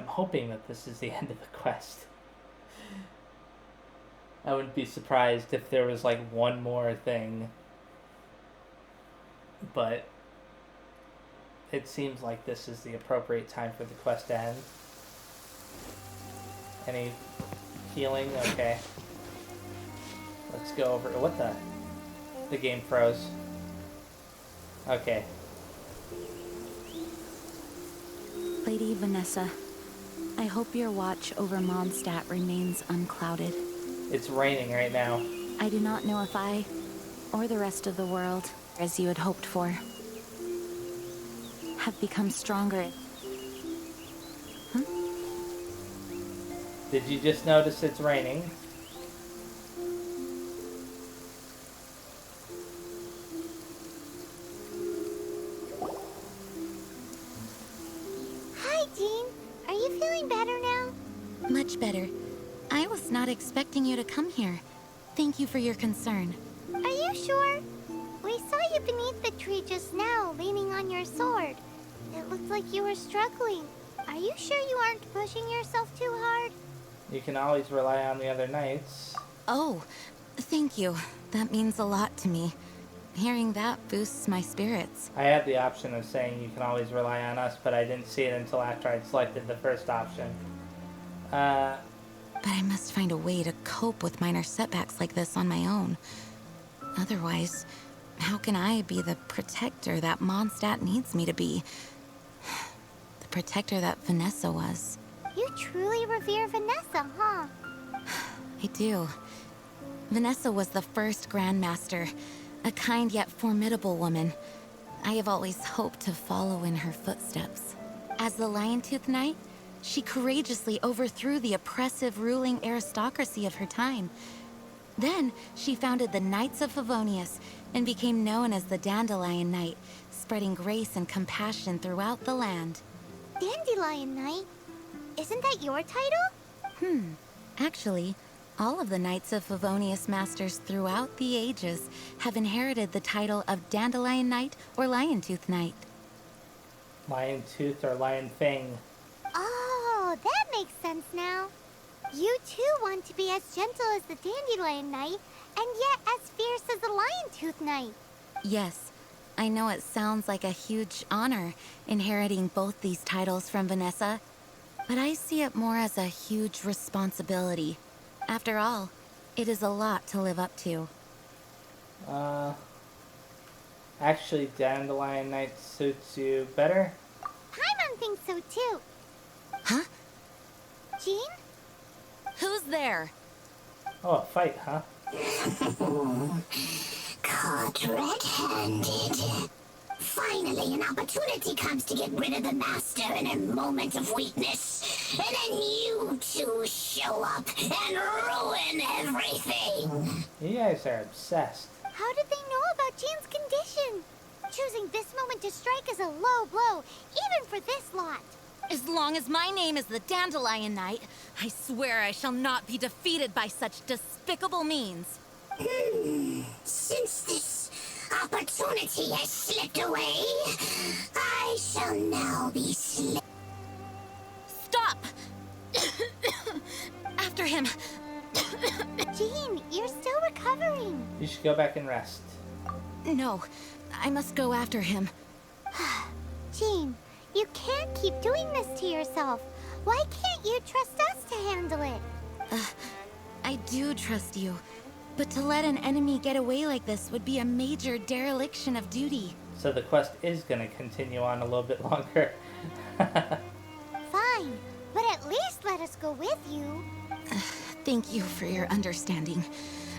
hoping that this is the end of the quest. I wouldn't be surprised if there was like one more thing, but it seems like this is the appropriate time for the quest to end. Any healing? Okay. Let's go over... What the? The game froze. Okay. Lady Vanessa, I hope your watch over Mondstadt remains unclouded. It's raining right now. I do not know if I, or the rest of the world, as you had hoped for, have become stronger. Did you just notice it's raining? Hi, Jean. Are you feeling better now? Much better. I was not expecting you to come here. Thank you for your concern. Are you sure? We saw you beneath the tree just now, leaning on your sword. It looked like you were struggling. Are you sure you aren't pushing yourself too hard? You can always rely on the other knights. Oh, thank you. That means a lot to me. Hearing that boosts my spirits. I had the option of saying you can always rely on us, but I didn't see it until after I'd selected the first option. But I must find a way to cope with minor setbacks like this on my own. Otherwise, how can I be the protector that Mondstadt needs me to be? The protector that Vanessa was. You truly revere Vanessa, huh? I do. Vanessa was the first Grandmaster, a kind yet formidable woman. I have always hoped to follow in her footsteps. As the Lion-Tooth Knight, she courageously overthrew the oppressive ruling aristocracy of her time. Then, she founded the Knights of Favonius and became known as the Dandelion Knight, spreading grace and compassion throughout the land. Dandelion Knight? Isn't that your title? Actually, all of the Knights of Favonius masters throughout the ages have inherited the title of Dandelion Knight or Lion-Tooth Knight. Lion Tooth or Lion Fang. Oh, that makes sense now. You too want to be as gentle as the Dandelion Knight, and yet as fierce as the Lion-Tooth Knight. Yes, I know it sounds like a huge honor, inheriting both these titles from Vanessa, but I see it more as a huge responsibility. After all, it is a lot to live up to. Actually, Dandelion Knight suits you better. Paimon thinks so too. Huh? Jean? Who's there? Oh, a fight, huh? Caught red-handed. Finally, an opportunity comes to get rid of the master in a moment of weakness. And then you two show up and ruin everything. You guys are obsessed. How did they know about Jean's condition? Choosing this moment to strike is a low blow, even for this lot. As long as my name is the Dandelion Knight, I swear I shall not be defeated by such despicable means. Since this opportunity has slipped away, I shall now be Stop! After him! Jean, you're still recovering. You should go back and rest. No, I must go after him. Jean, you can't keep doing this to yourself. Why can't you trust us to handle it? I do trust you. But to let an enemy get away like this would be a major dereliction of duty. So the quest is going to continue on a little bit longer. Fine, but at least let us go with you. Thank you for your understanding.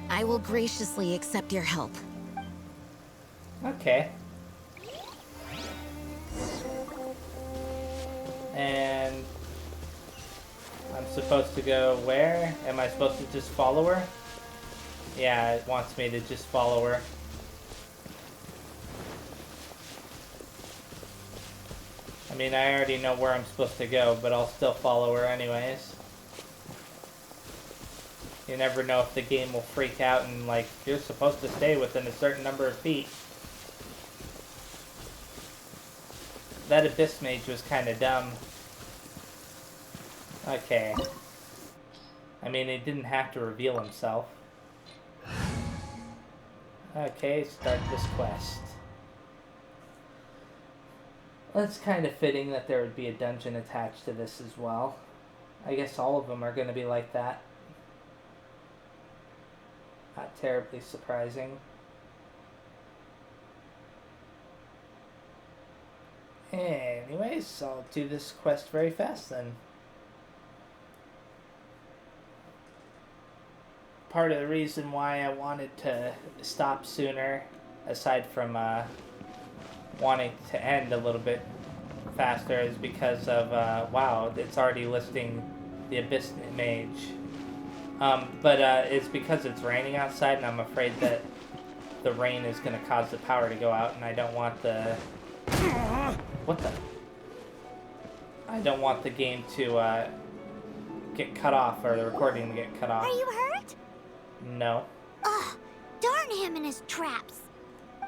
I will graciously accept your help. Okay. And I'm supposed to go where? Am I supposed to just follow her? Yeah, it wants me to just follow her. I mean, I already know where I'm supposed to go, but I'll still follow her anyways. You never know if the game will freak out and, like, you're supposed to stay within a certain number of feet. That Abyss Mage was kind of dumb. Okay. I mean, he didn't have to reveal himself. Okay, start this quest. Well, it's kind of fitting that there would be a dungeon attached to this as well. I guess all of them are going to be like that. Not terribly surprising. Anyways, I'll do this quest very fast then. Part of the reason why I wanted to stop sooner, aside from wanting to end a little bit faster, is because of, wow, it's already listing the Abyss Mage. But it's because it's raining outside, and I'm afraid that the rain is going to cause the power to go out, and I don't want the... What the? I don't want the game to get cut off, or the recording to get cut off. Are you hurt? No. Ugh, darn him and his traps.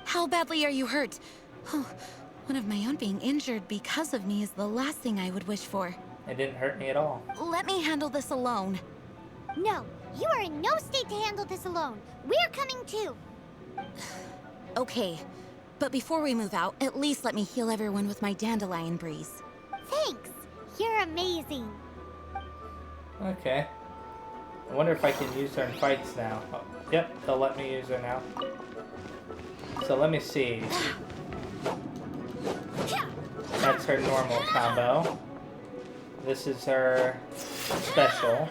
How badly are you hurt? Oh, one of my own being injured because of me is the last thing I would wish for. It didn't hurt me at all. Let me handle this alone. No, you are in no state to handle this alone. We're coming too. Okay, but before we move out, at least let me heal everyone with my dandelion breeze. Thanks. You're amazing. Okay. I wonder if I can use her in fights now. Oh, yep, they'll let me use her now. So let me see. That's her normal combo. This is her special.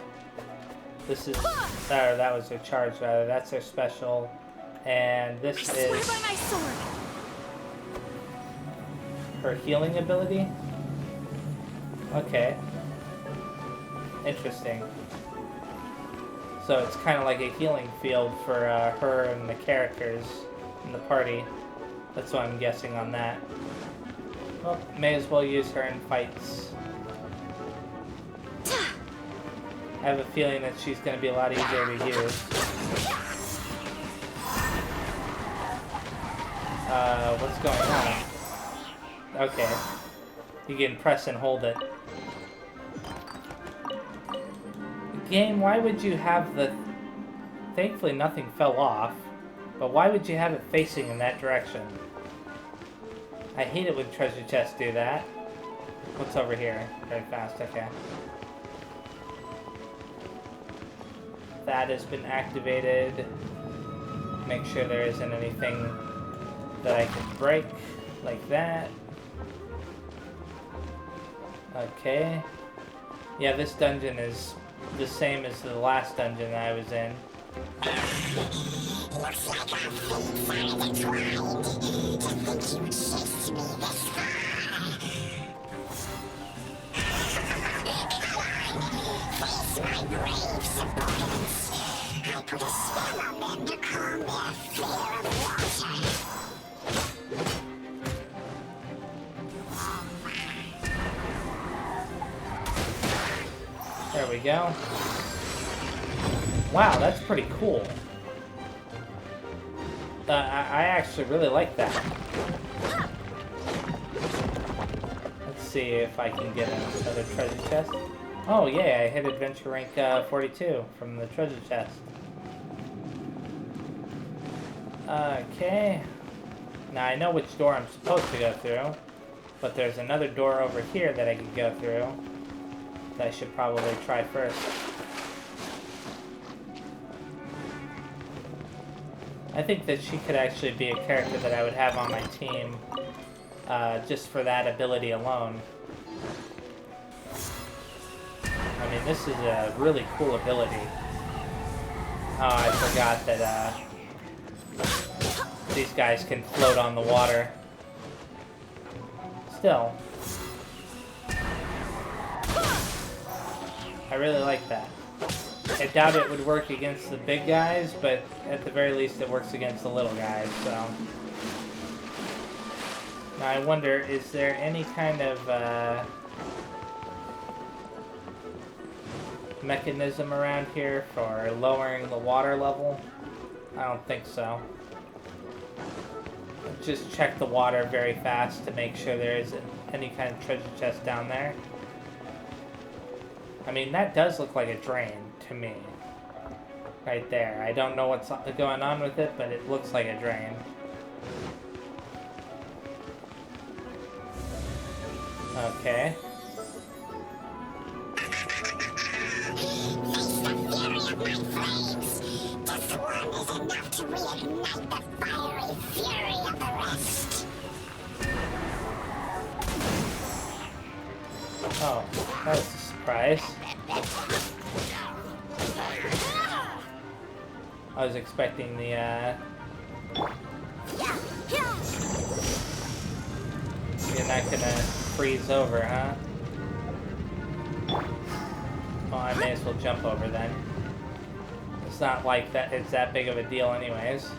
This is... that was her charge, rather. That's her special. And this I swear is... by my sword. her healing ability? Okay. Interesting. So it's kind of like a healing field for her and the characters in the party. That's what I'm guessing on that. Well, may as well use her in fights. I have a feeling that she's going to be a lot easier to use. What's going on? Okay. You can press and hold it. Game, why would you have the... Thankfully nothing fell off, but why would you have it facing in that direction? I hate it when treasure chests do that. What's over here? Very fast, okay. That has been activated. Make sure there isn't anything that I can break, like that. Okay. Yeah, this dungeon is the same as the last dungeon I was in. Looks like our fate finally tried to think you chased me this far. Face my brave subordinates. I put a spell on them to calm their fear of water. There we go. Wow, that's pretty cool. I actually really like that. Let's see if I can get another treasure chest. Oh yeah, I hit adventure rank 42 from the treasure chest. Okay. Now I know which door I'm supposed to go through. But there's another door over here that I could go through that I should probably try first. I think that she could actually be a character that I would have on my team just for that ability alone. I mean, this is a really cool ability. Oh, I forgot that these guys can float on the water. Still, I really like that. I doubt it would work against the big guys, but at the very least it works against the little guys, so. Now I wonder, is there any kind of mechanism around here for lowering the water level? I don't think so. Just check the water very fast to make sure there isn't any kind of treasure chest down there. I mean, that does look like a drain to me. Right there. I don't know what's going on with it, but it looks like a drain. Okay. Face the fury of my flames. This one is enough to reignite the fiery fury of the rest. Oh, that was a surprise. I was expecting the, You're not gonna freeze over, huh? Well, I may as well jump over then. It's not like that it's that big of a deal anyways.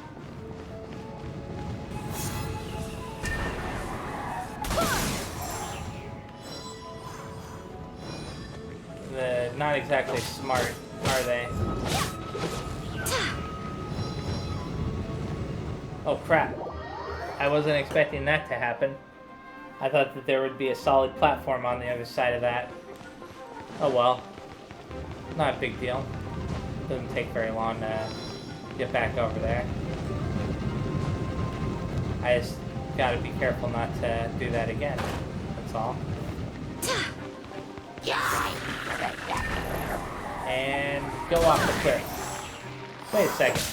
They're not exactly smart, are they? Oh crap. I wasn't expecting that to happen. I thought that there would be a solid platform on the other side of that. Oh well. Not a big deal. Doesn't take very long to get back over there. I just gotta be careful not to do that again. That's all. And go off the cliff. Wait a second.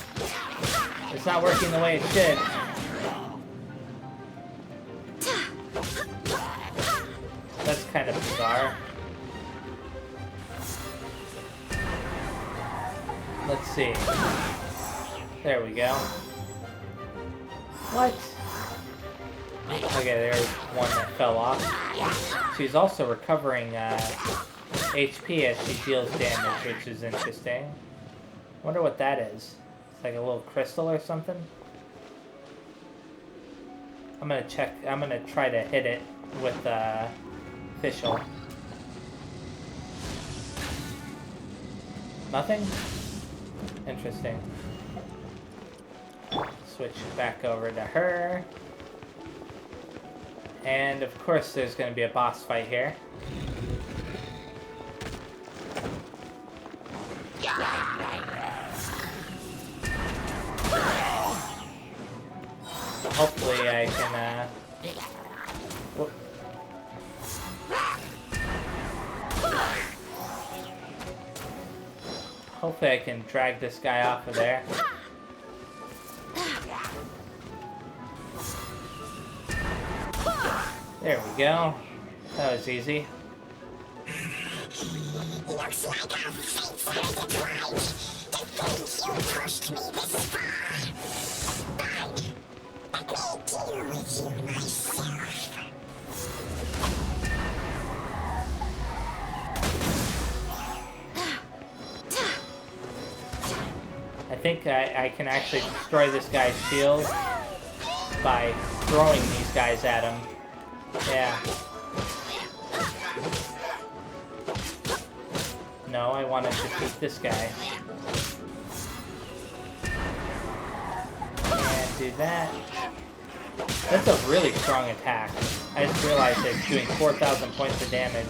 It's not working the way it should. That's kind of bizarre. Let's see. There we go. What? Okay, there's one that fell off. She's also recovering HP as she deals damage, which is interesting. Wonder what that is. It's like a little crystal or something. I'm gonna check. I'm gonna try to hit it with Fischl. Nothing? Interesting. Switch back over to her. And of course there's going to be a boss fight here. Hopefully I can, whoop. Hopefully I can drag this guy off of there. There we go. That was easy. Looks like our fates are intertwined. To think you pushed me this far. But let me deal with you myself. I think I can actually destroy this guy's shield by throwing these guys at him. Yeah. No, I want to defeat this guy. And do that. That's a really strong attack. I just realized it's doing 4,000 points of damage.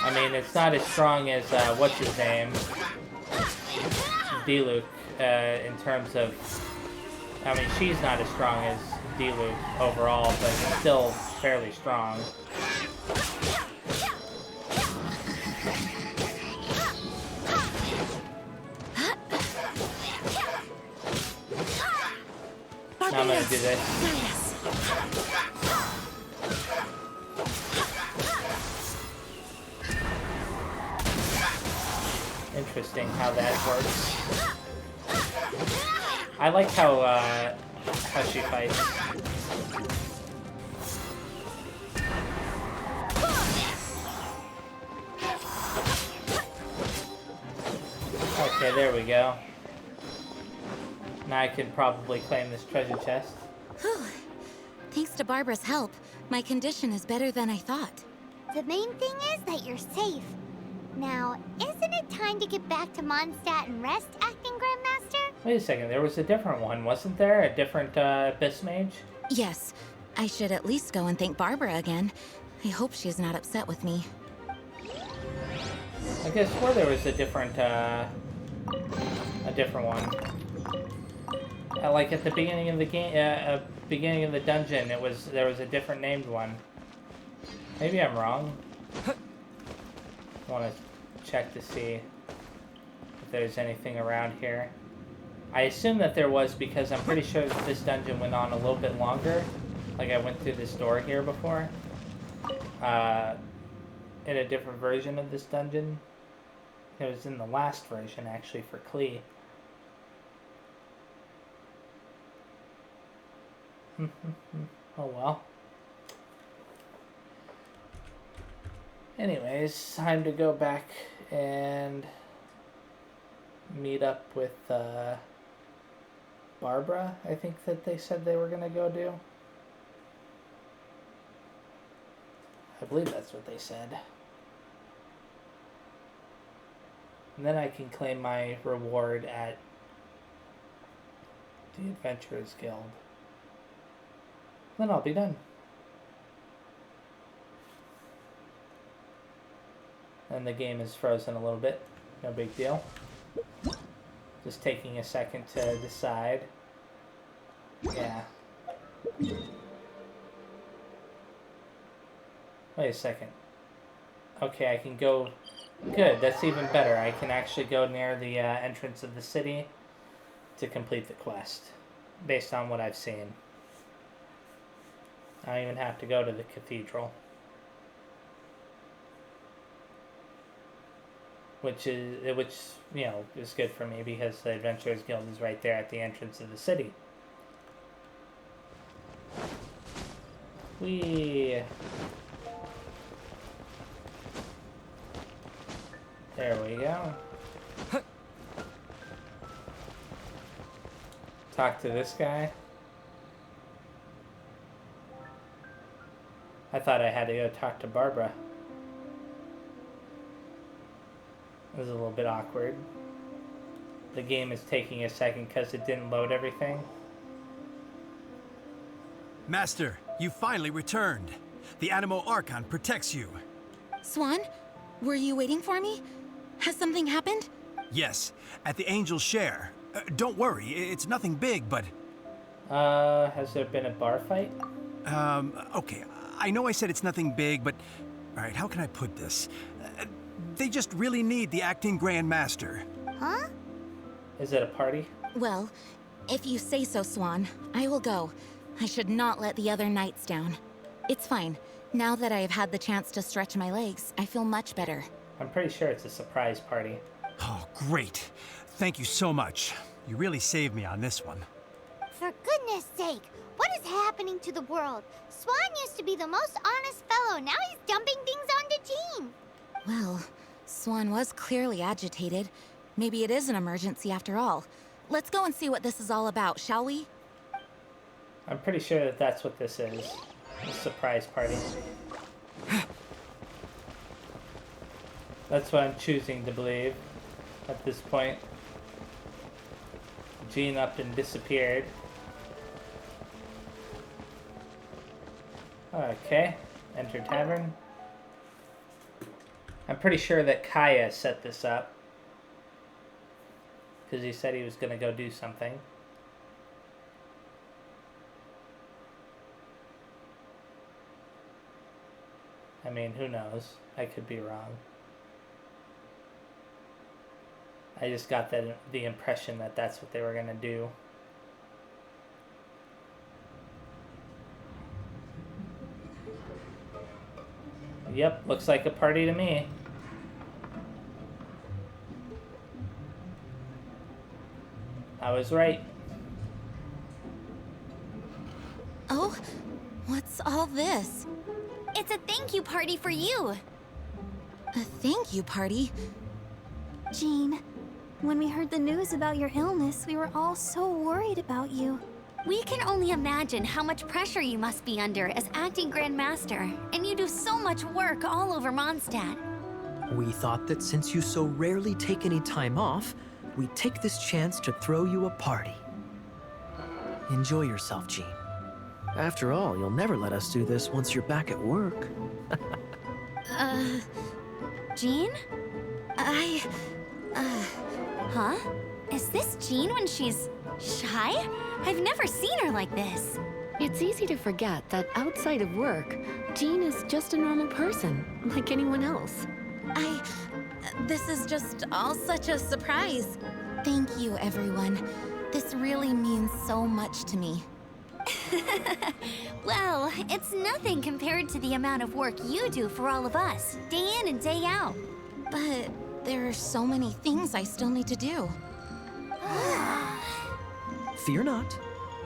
I mean, it's not as strong as, what's his name? Diluc, in terms of I mean, she's not as strong as Diluc overall, but still fairly strong. Now I'm gonna do this. Interesting how that works. I like how she fights. Okay, there we go. Now I can probably claim this treasure chest. Whew. Thanks to Barbara's help, my condition is better than I thought. The main thing is that you're safe. Now, isn't it time to get back to Mondstadt and rest, Acting Grandmaster? Wait a second, there was a different one, wasn't there? A different Abyss Mage? Yes, I should at least go and thank Barbara again. I hope she's not upset with me. I guess where there was a different one. Like at the beginning of the game, beginning of the dungeon, there was a different named one. Maybe I'm wrong. I want to check to see if there's anything around here. I assume that there was because I'm pretty sure that this dungeon went on a little bit longer. Like I went through this door here before. In a different version of this dungeon. It was in the last version actually for Klee. Oh well. Anyways, time to go back and meet up with Barbara, I think that they said they were going to go do. I believe that's what they said. And then I can claim my reward at the Adventurers Guild. Then I'll be done. And the game is frozen a little bit. No big deal. Just taking a second to decide. Yeah. Wait a second. Okay, I can go... Good, that's even better. I can actually go near the entrance of the city to complete the quest. Based on what I've seen. I don't even have to go to the cathedral. Which you know, is good for me because the Adventurers Guild is right there at the entrance of the city. There we go. Talk to this guy. I thought I had to go talk to Barbara. It was a little bit awkward. The game is taking a second because it didn't load everything. Master, you finally returned. The Animo Archon protects you. Swan, were you waiting for me? Has something happened? Yes, at the Angel's Share. Don't worry, it's nothing big, but... Has there been a bar fight? Okay, I know I said it's nothing big, but... Alright, how can I put this? They just really need the Acting Grand Master. Huh? Is it a party? Well, if you say so, Swan, I will go. I should not let the other knights down. It's fine. Now that I have had the chance to stretch my legs, I feel much better. I'm pretty sure it's a surprise party. Oh, great. Thank you so much. You really saved me on this one. For goodness sake, what is happening to the world? Swan used to be the most honest fellow. Now he's dumping things onto Jean. Well, Swan was clearly agitated. Maybe it is an emergency after all. Let's go and see what this is all about, shall we? I'm pretty sure that that's what this is. A surprise party. That's what I'm choosing to believe at this point. Jean up and disappeared. Okay, enter tavern. I'm pretty sure that Kaya set this up. Because he said he was going to go do something. I mean, who knows? I could be wrong. I just got the impression that that's what they were gonna do. Yep, looks like a party to me. I was right. Oh, what's all this? It's a thank you party for you. A thank you party? Jean, when we heard the news about your illness, we were all so worried about you. We can only imagine how much pressure you must be under as acting Grand Master, and you do so much work all over Mondstadt. We thought that since you so rarely take any time off, we'd take this chance to throw you a party. Enjoy yourself, Jean. After all, you'll never let us do this once you're back at work. Jean? Huh? Is this Jean when she's shy? I've never seen her like this. It's easy to forget that outside of work, Jean is just a normal person, like anyone else. This is just all such a surprise. Thank you, everyone. This really means so much to me. Well, it's nothing compared to the amount of work you do for all of us, day in and day out. But there are so many things I still need to do. Fear not.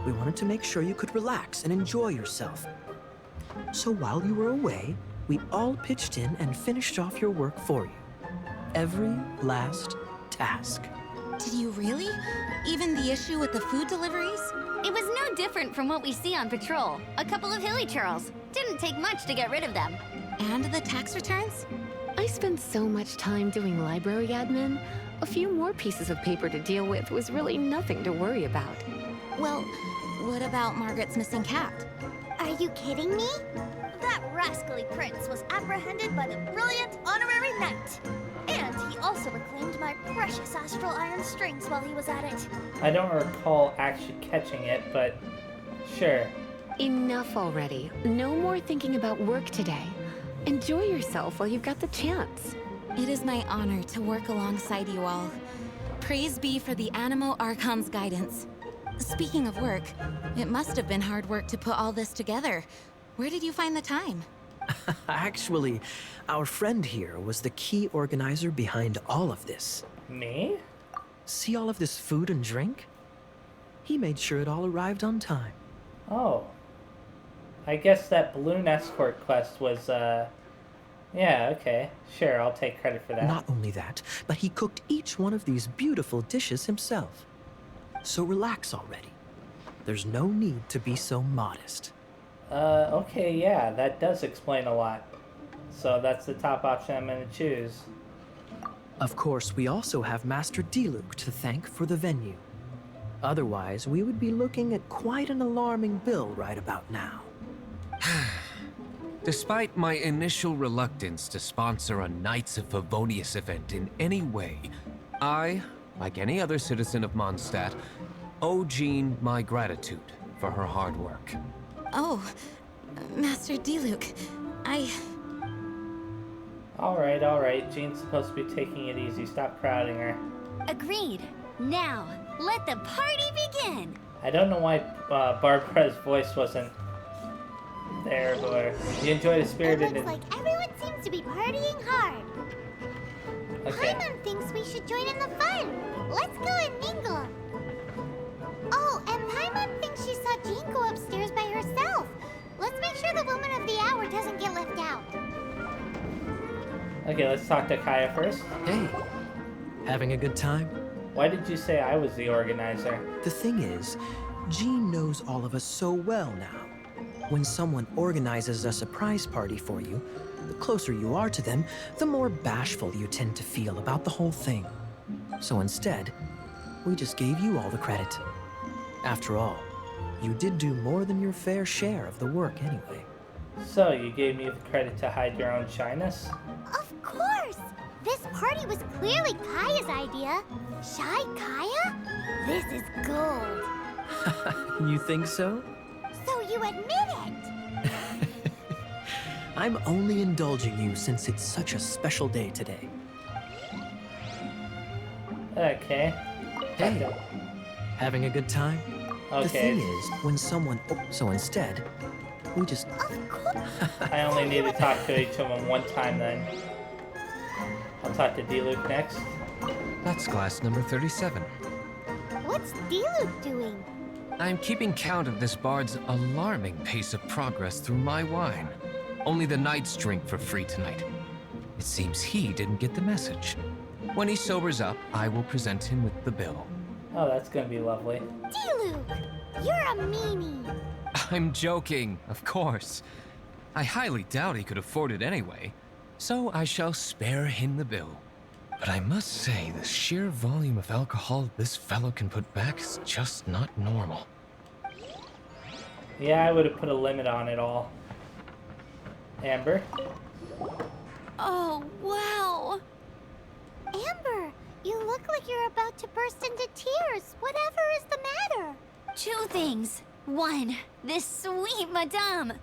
We wanted to make sure you could relax and enjoy yourself. So while you were away, we all pitched in and finished off your work for you. Every last task. Did you really? Even the issue with the food deliveries? It was no different from what we see on patrol. A couple of hilly churls. Didn't take much to get rid of them. And the tax returns? I spend so much time doing library admin. A few more pieces of paper to deal with was really nothing to worry about. Well, what about Margaret's missing cat? Are you kidding me? That rascally prince was apprehended by the brilliant honorary knight. And he also reclaimed my precious astral iron strings while he was at it. I don't recall actually catching it, but sure. Enough already. No more thinking about work today. Enjoy yourself while you've got the chance. It is my honor to work alongside you all. Praise be for the Animo Archon's guidance. Speaking of work, it must have been hard work to put all this together. Where did you find the time? Actually, our friend here was the key organizer behind all of this. Me? See all of this food and drink? He made sure it all arrived on time. Oh. I guess that balloon escort quest was, yeah, okay. Sure, I'll take credit for that. Not only that, but he cooked each one of these beautiful dishes himself. So relax already. There's no need to be so modest. Okay, yeah, that does explain a lot. So that's the top option I'm gonna choose. Of course, we also have Master Diluc to thank for the venue. Otherwise, we would be looking at quite an alarming bill right about now. Despite my initial reluctance to sponsor a Knights of Favonius event in any way, I, like any other citizen of Mondstadt, owe Jean my gratitude for her hard work. Oh, Master Diluc, Alright. Jean's supposed to be taking it easy. Stop crowding her. Agreed. Now, let the party begin. I don't know why Barbara's voice wasn't there, but you enjoy the spirit It looks like everyone seems to be partying hard. Okay. Paimon thinks we should join in the fun. Let's go and mingle. Oh, and Paimon thinks she saw Jean go upstairs by herself. Let's make sure the woman of the hour doesn't get left out. Okay, let's talk to Kaya first. Hey, having a good time? Why did you say I was the organizer? The thing is, Jean knows all of us so well now. When someone organizes a surprise party for you, the closer you are to them, the more bashful you tend to feel about the whole thing. So instead, we just gave you all the credit. After all, you did do more than your fair share of the work anyway. So, you gave me the credit to hide your own shyness? Of course! This party was clearly Kaya's idea. Shy Kaya? This is gold. You think so? So you admit it? I'm only indulging you since it's such a special day today. Okay. Hey, having a good time? Okay. The thing is, when someone... So instead, we just... I only need to talk to each of them one time then. I'll talk to D-Luke next. That's glass number 37. What's D-Luke doing? I'm keeping count of this bard's alarming pace of progress through my wine. Only the knights drink for free tonight. It seems he didn't get the message. When he sobers up, I will present him with the bill. Oh, that's gonna be lovely. D-Luke, you're a meanie. I'm joking, of course. I highly doubt he could afford it anyway, so I shall spare him the bill. But I must say, the sheer volume of alcohol this fellow can put back is just not normal. Yeah, I would have put a limit on it all. Amber? Oh, wow. Amber, you look like you're about to burst into tears. Whatever is the matter? 2 things. 1, this sweet madame.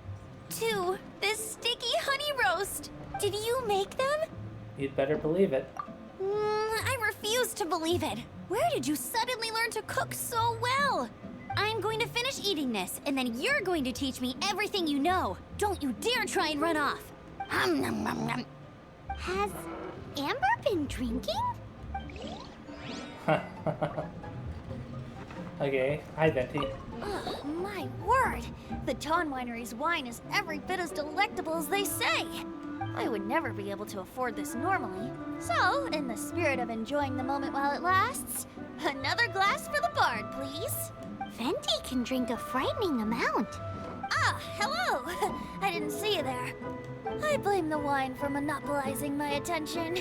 2, this sticky honey roast. Did you make them? You'd better believe it. I refuse to believe it. Where did you suddenly learn to cook so well? I'm going to finish eating this, and then you're going to teach me everything you know. Don't you dare try and run off. Has Amber been drinking? Okay, hi Venti. Oh, my word! The Dawn Winery's wine is every bit as delectable as they say. I would never be able to afford this normally. So, in the spirit of enjoying the moment while it lasts, another glass for the bard, please. Venti can drink a frightening amount. Ah, hello! I didn't see you there. I blame the wine for monopolizing my attention.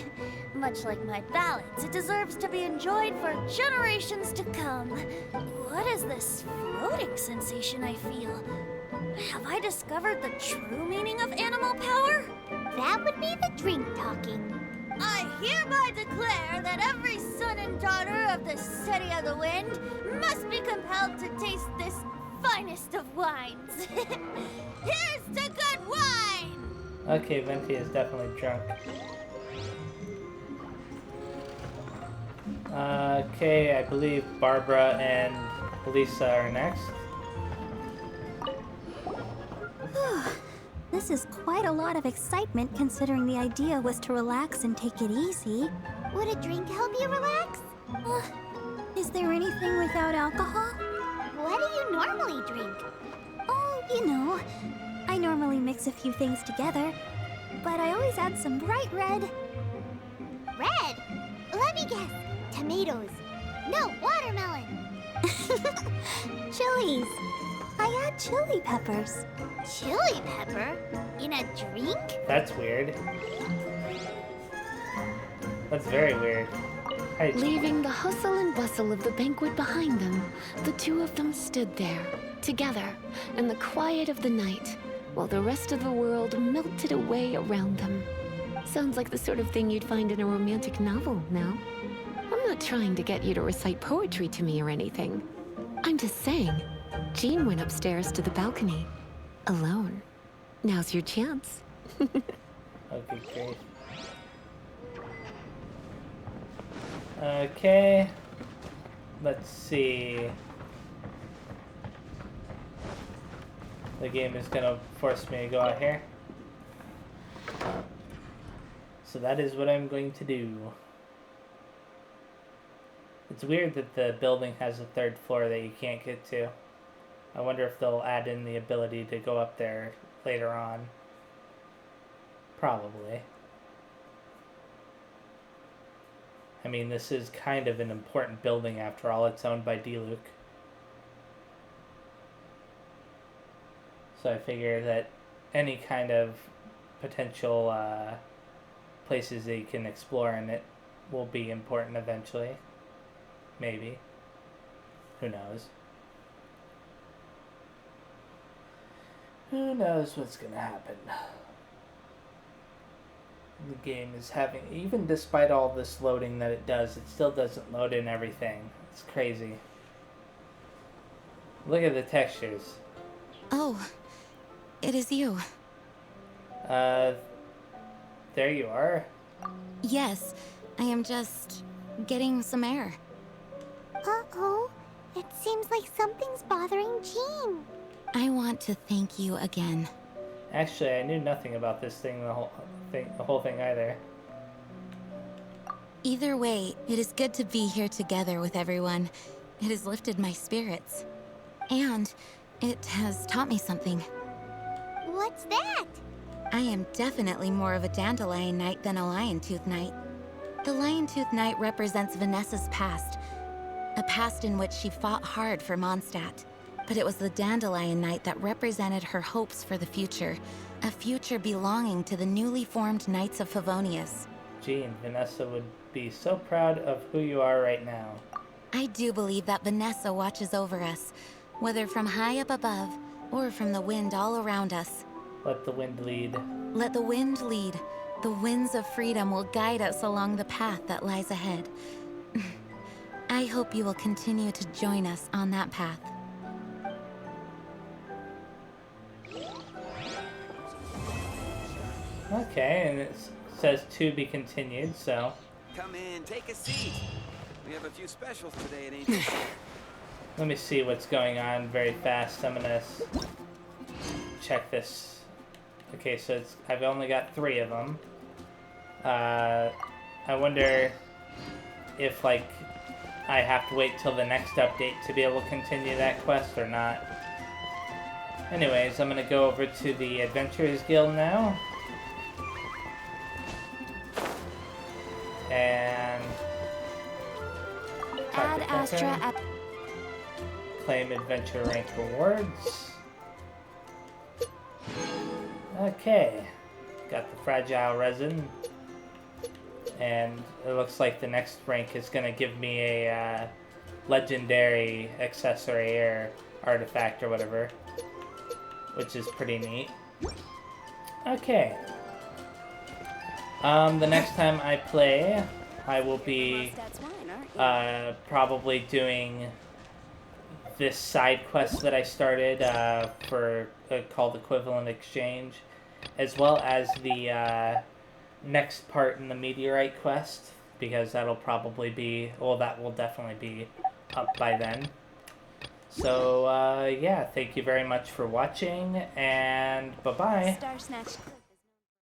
Much like my ballads, it deserves to be enjoyed for generations to come. What is this floating sensation I feel? Have I discovered the true meaning of animal power? That would be the drink talking. I hereby declare that every son and daughter of the City of the Wind must be compelled to taste this finest of wines. Here's to good wine! Okay, Venti is definitely drunk. Okay, I believe Barbara and Lisa are next. This is quite a lot of excitement considering the idea was to relax and take it easy. Would a drink help you relax? Is there anything without alcohol? What do you normally drink? Oh, you know, I normally mix a few things together, but I always add some bright red. Red? Let me guess. Tomatoes. No, watermelon. Chilies. I add chili peppers. Chili pepper? In a drink? That's weird. That's very weird. Hey, Leaving the hustle and bustle of the banquet behind them, the two of them stood there, together, in the quiet of the night, while the rest of the world melted away around them. Sounds like the sort of thing you'd find in a romantic novel, no? I'm not trying to get you to recite poetry to me or anything. I'm just saying, Jean went upstairs to the balcony, alone. Now's your chance. Okay, great. Okay. Let's see. The game is gonna force me to go out here. So that is what I'm going to do. It's weird that the building has a 3rd floor that you can't get to. I wonder if they'll add in the ability to go up there later on. Probably. I mean, this is kind of an important building after all. It's owned by D-Luke. So I figure that any kind of potential places that you can explore in it will be important eventually. Maybe. Who knows? Who knows what's gonna happen? The game is having, even despite all this loading that it does, it still doesn't load in everything. It's crazy. Look at the textures. Oh, it is you. There you are. Yes, I am just getting some air. Uh-oh. It seems like something's bothering Jean. I want to thank you again. Actually, I knew nothing about this thing, the whole thing either. Either way, it is good to be here together with everyone. It has lifted my spirits. And it has taught me something. What's that? I am definitely more of a Dandelion Knight than a Lion Tooth Knight. The Lion Tooth Knight represents Vanessa's past. A past in which she fought hard for Mondstadt. But it was the Dandelion Knight that represented her hopes for the future. A future belonging to the newly formed Knights of Favonius. Jean, Vanessa would be so proud of who you are right now. I do believe that Vanessa watches over us, whether from high up above or from the wind all around us. Let the wind lead. Let the wind lead. The winds of freedom will guide us along the path that lies ahead. I hope you will continue to join us on that path. Okay, and it says to be continued, so... Come in, take a seat. We have a few specials today at Angel. Let me see what's going on very fast. I'm gonna check this. Okay, so I've only got 3 of them. I wonder if, like, I have to wait till the next update to be able to continue that quest or not. Anyways, I'm gonna go over to the Adventurers Guild now. And... Add Astra at... Claim adventure rank rewards. Okay. Got the fragile resin. And it looks like the next rank is going to give me a legendary accessory or artifact or whatever. Which is pretty neat. Okay. The next time I play, I will be probably doing this side quest that I started for called Equivalent Exchange, as well as the next part in the Meteorite quest, because that'll probably be, well, that will definitely be up by then. So yeah, thank you very much for watching, and bye-bye. Star Snatch.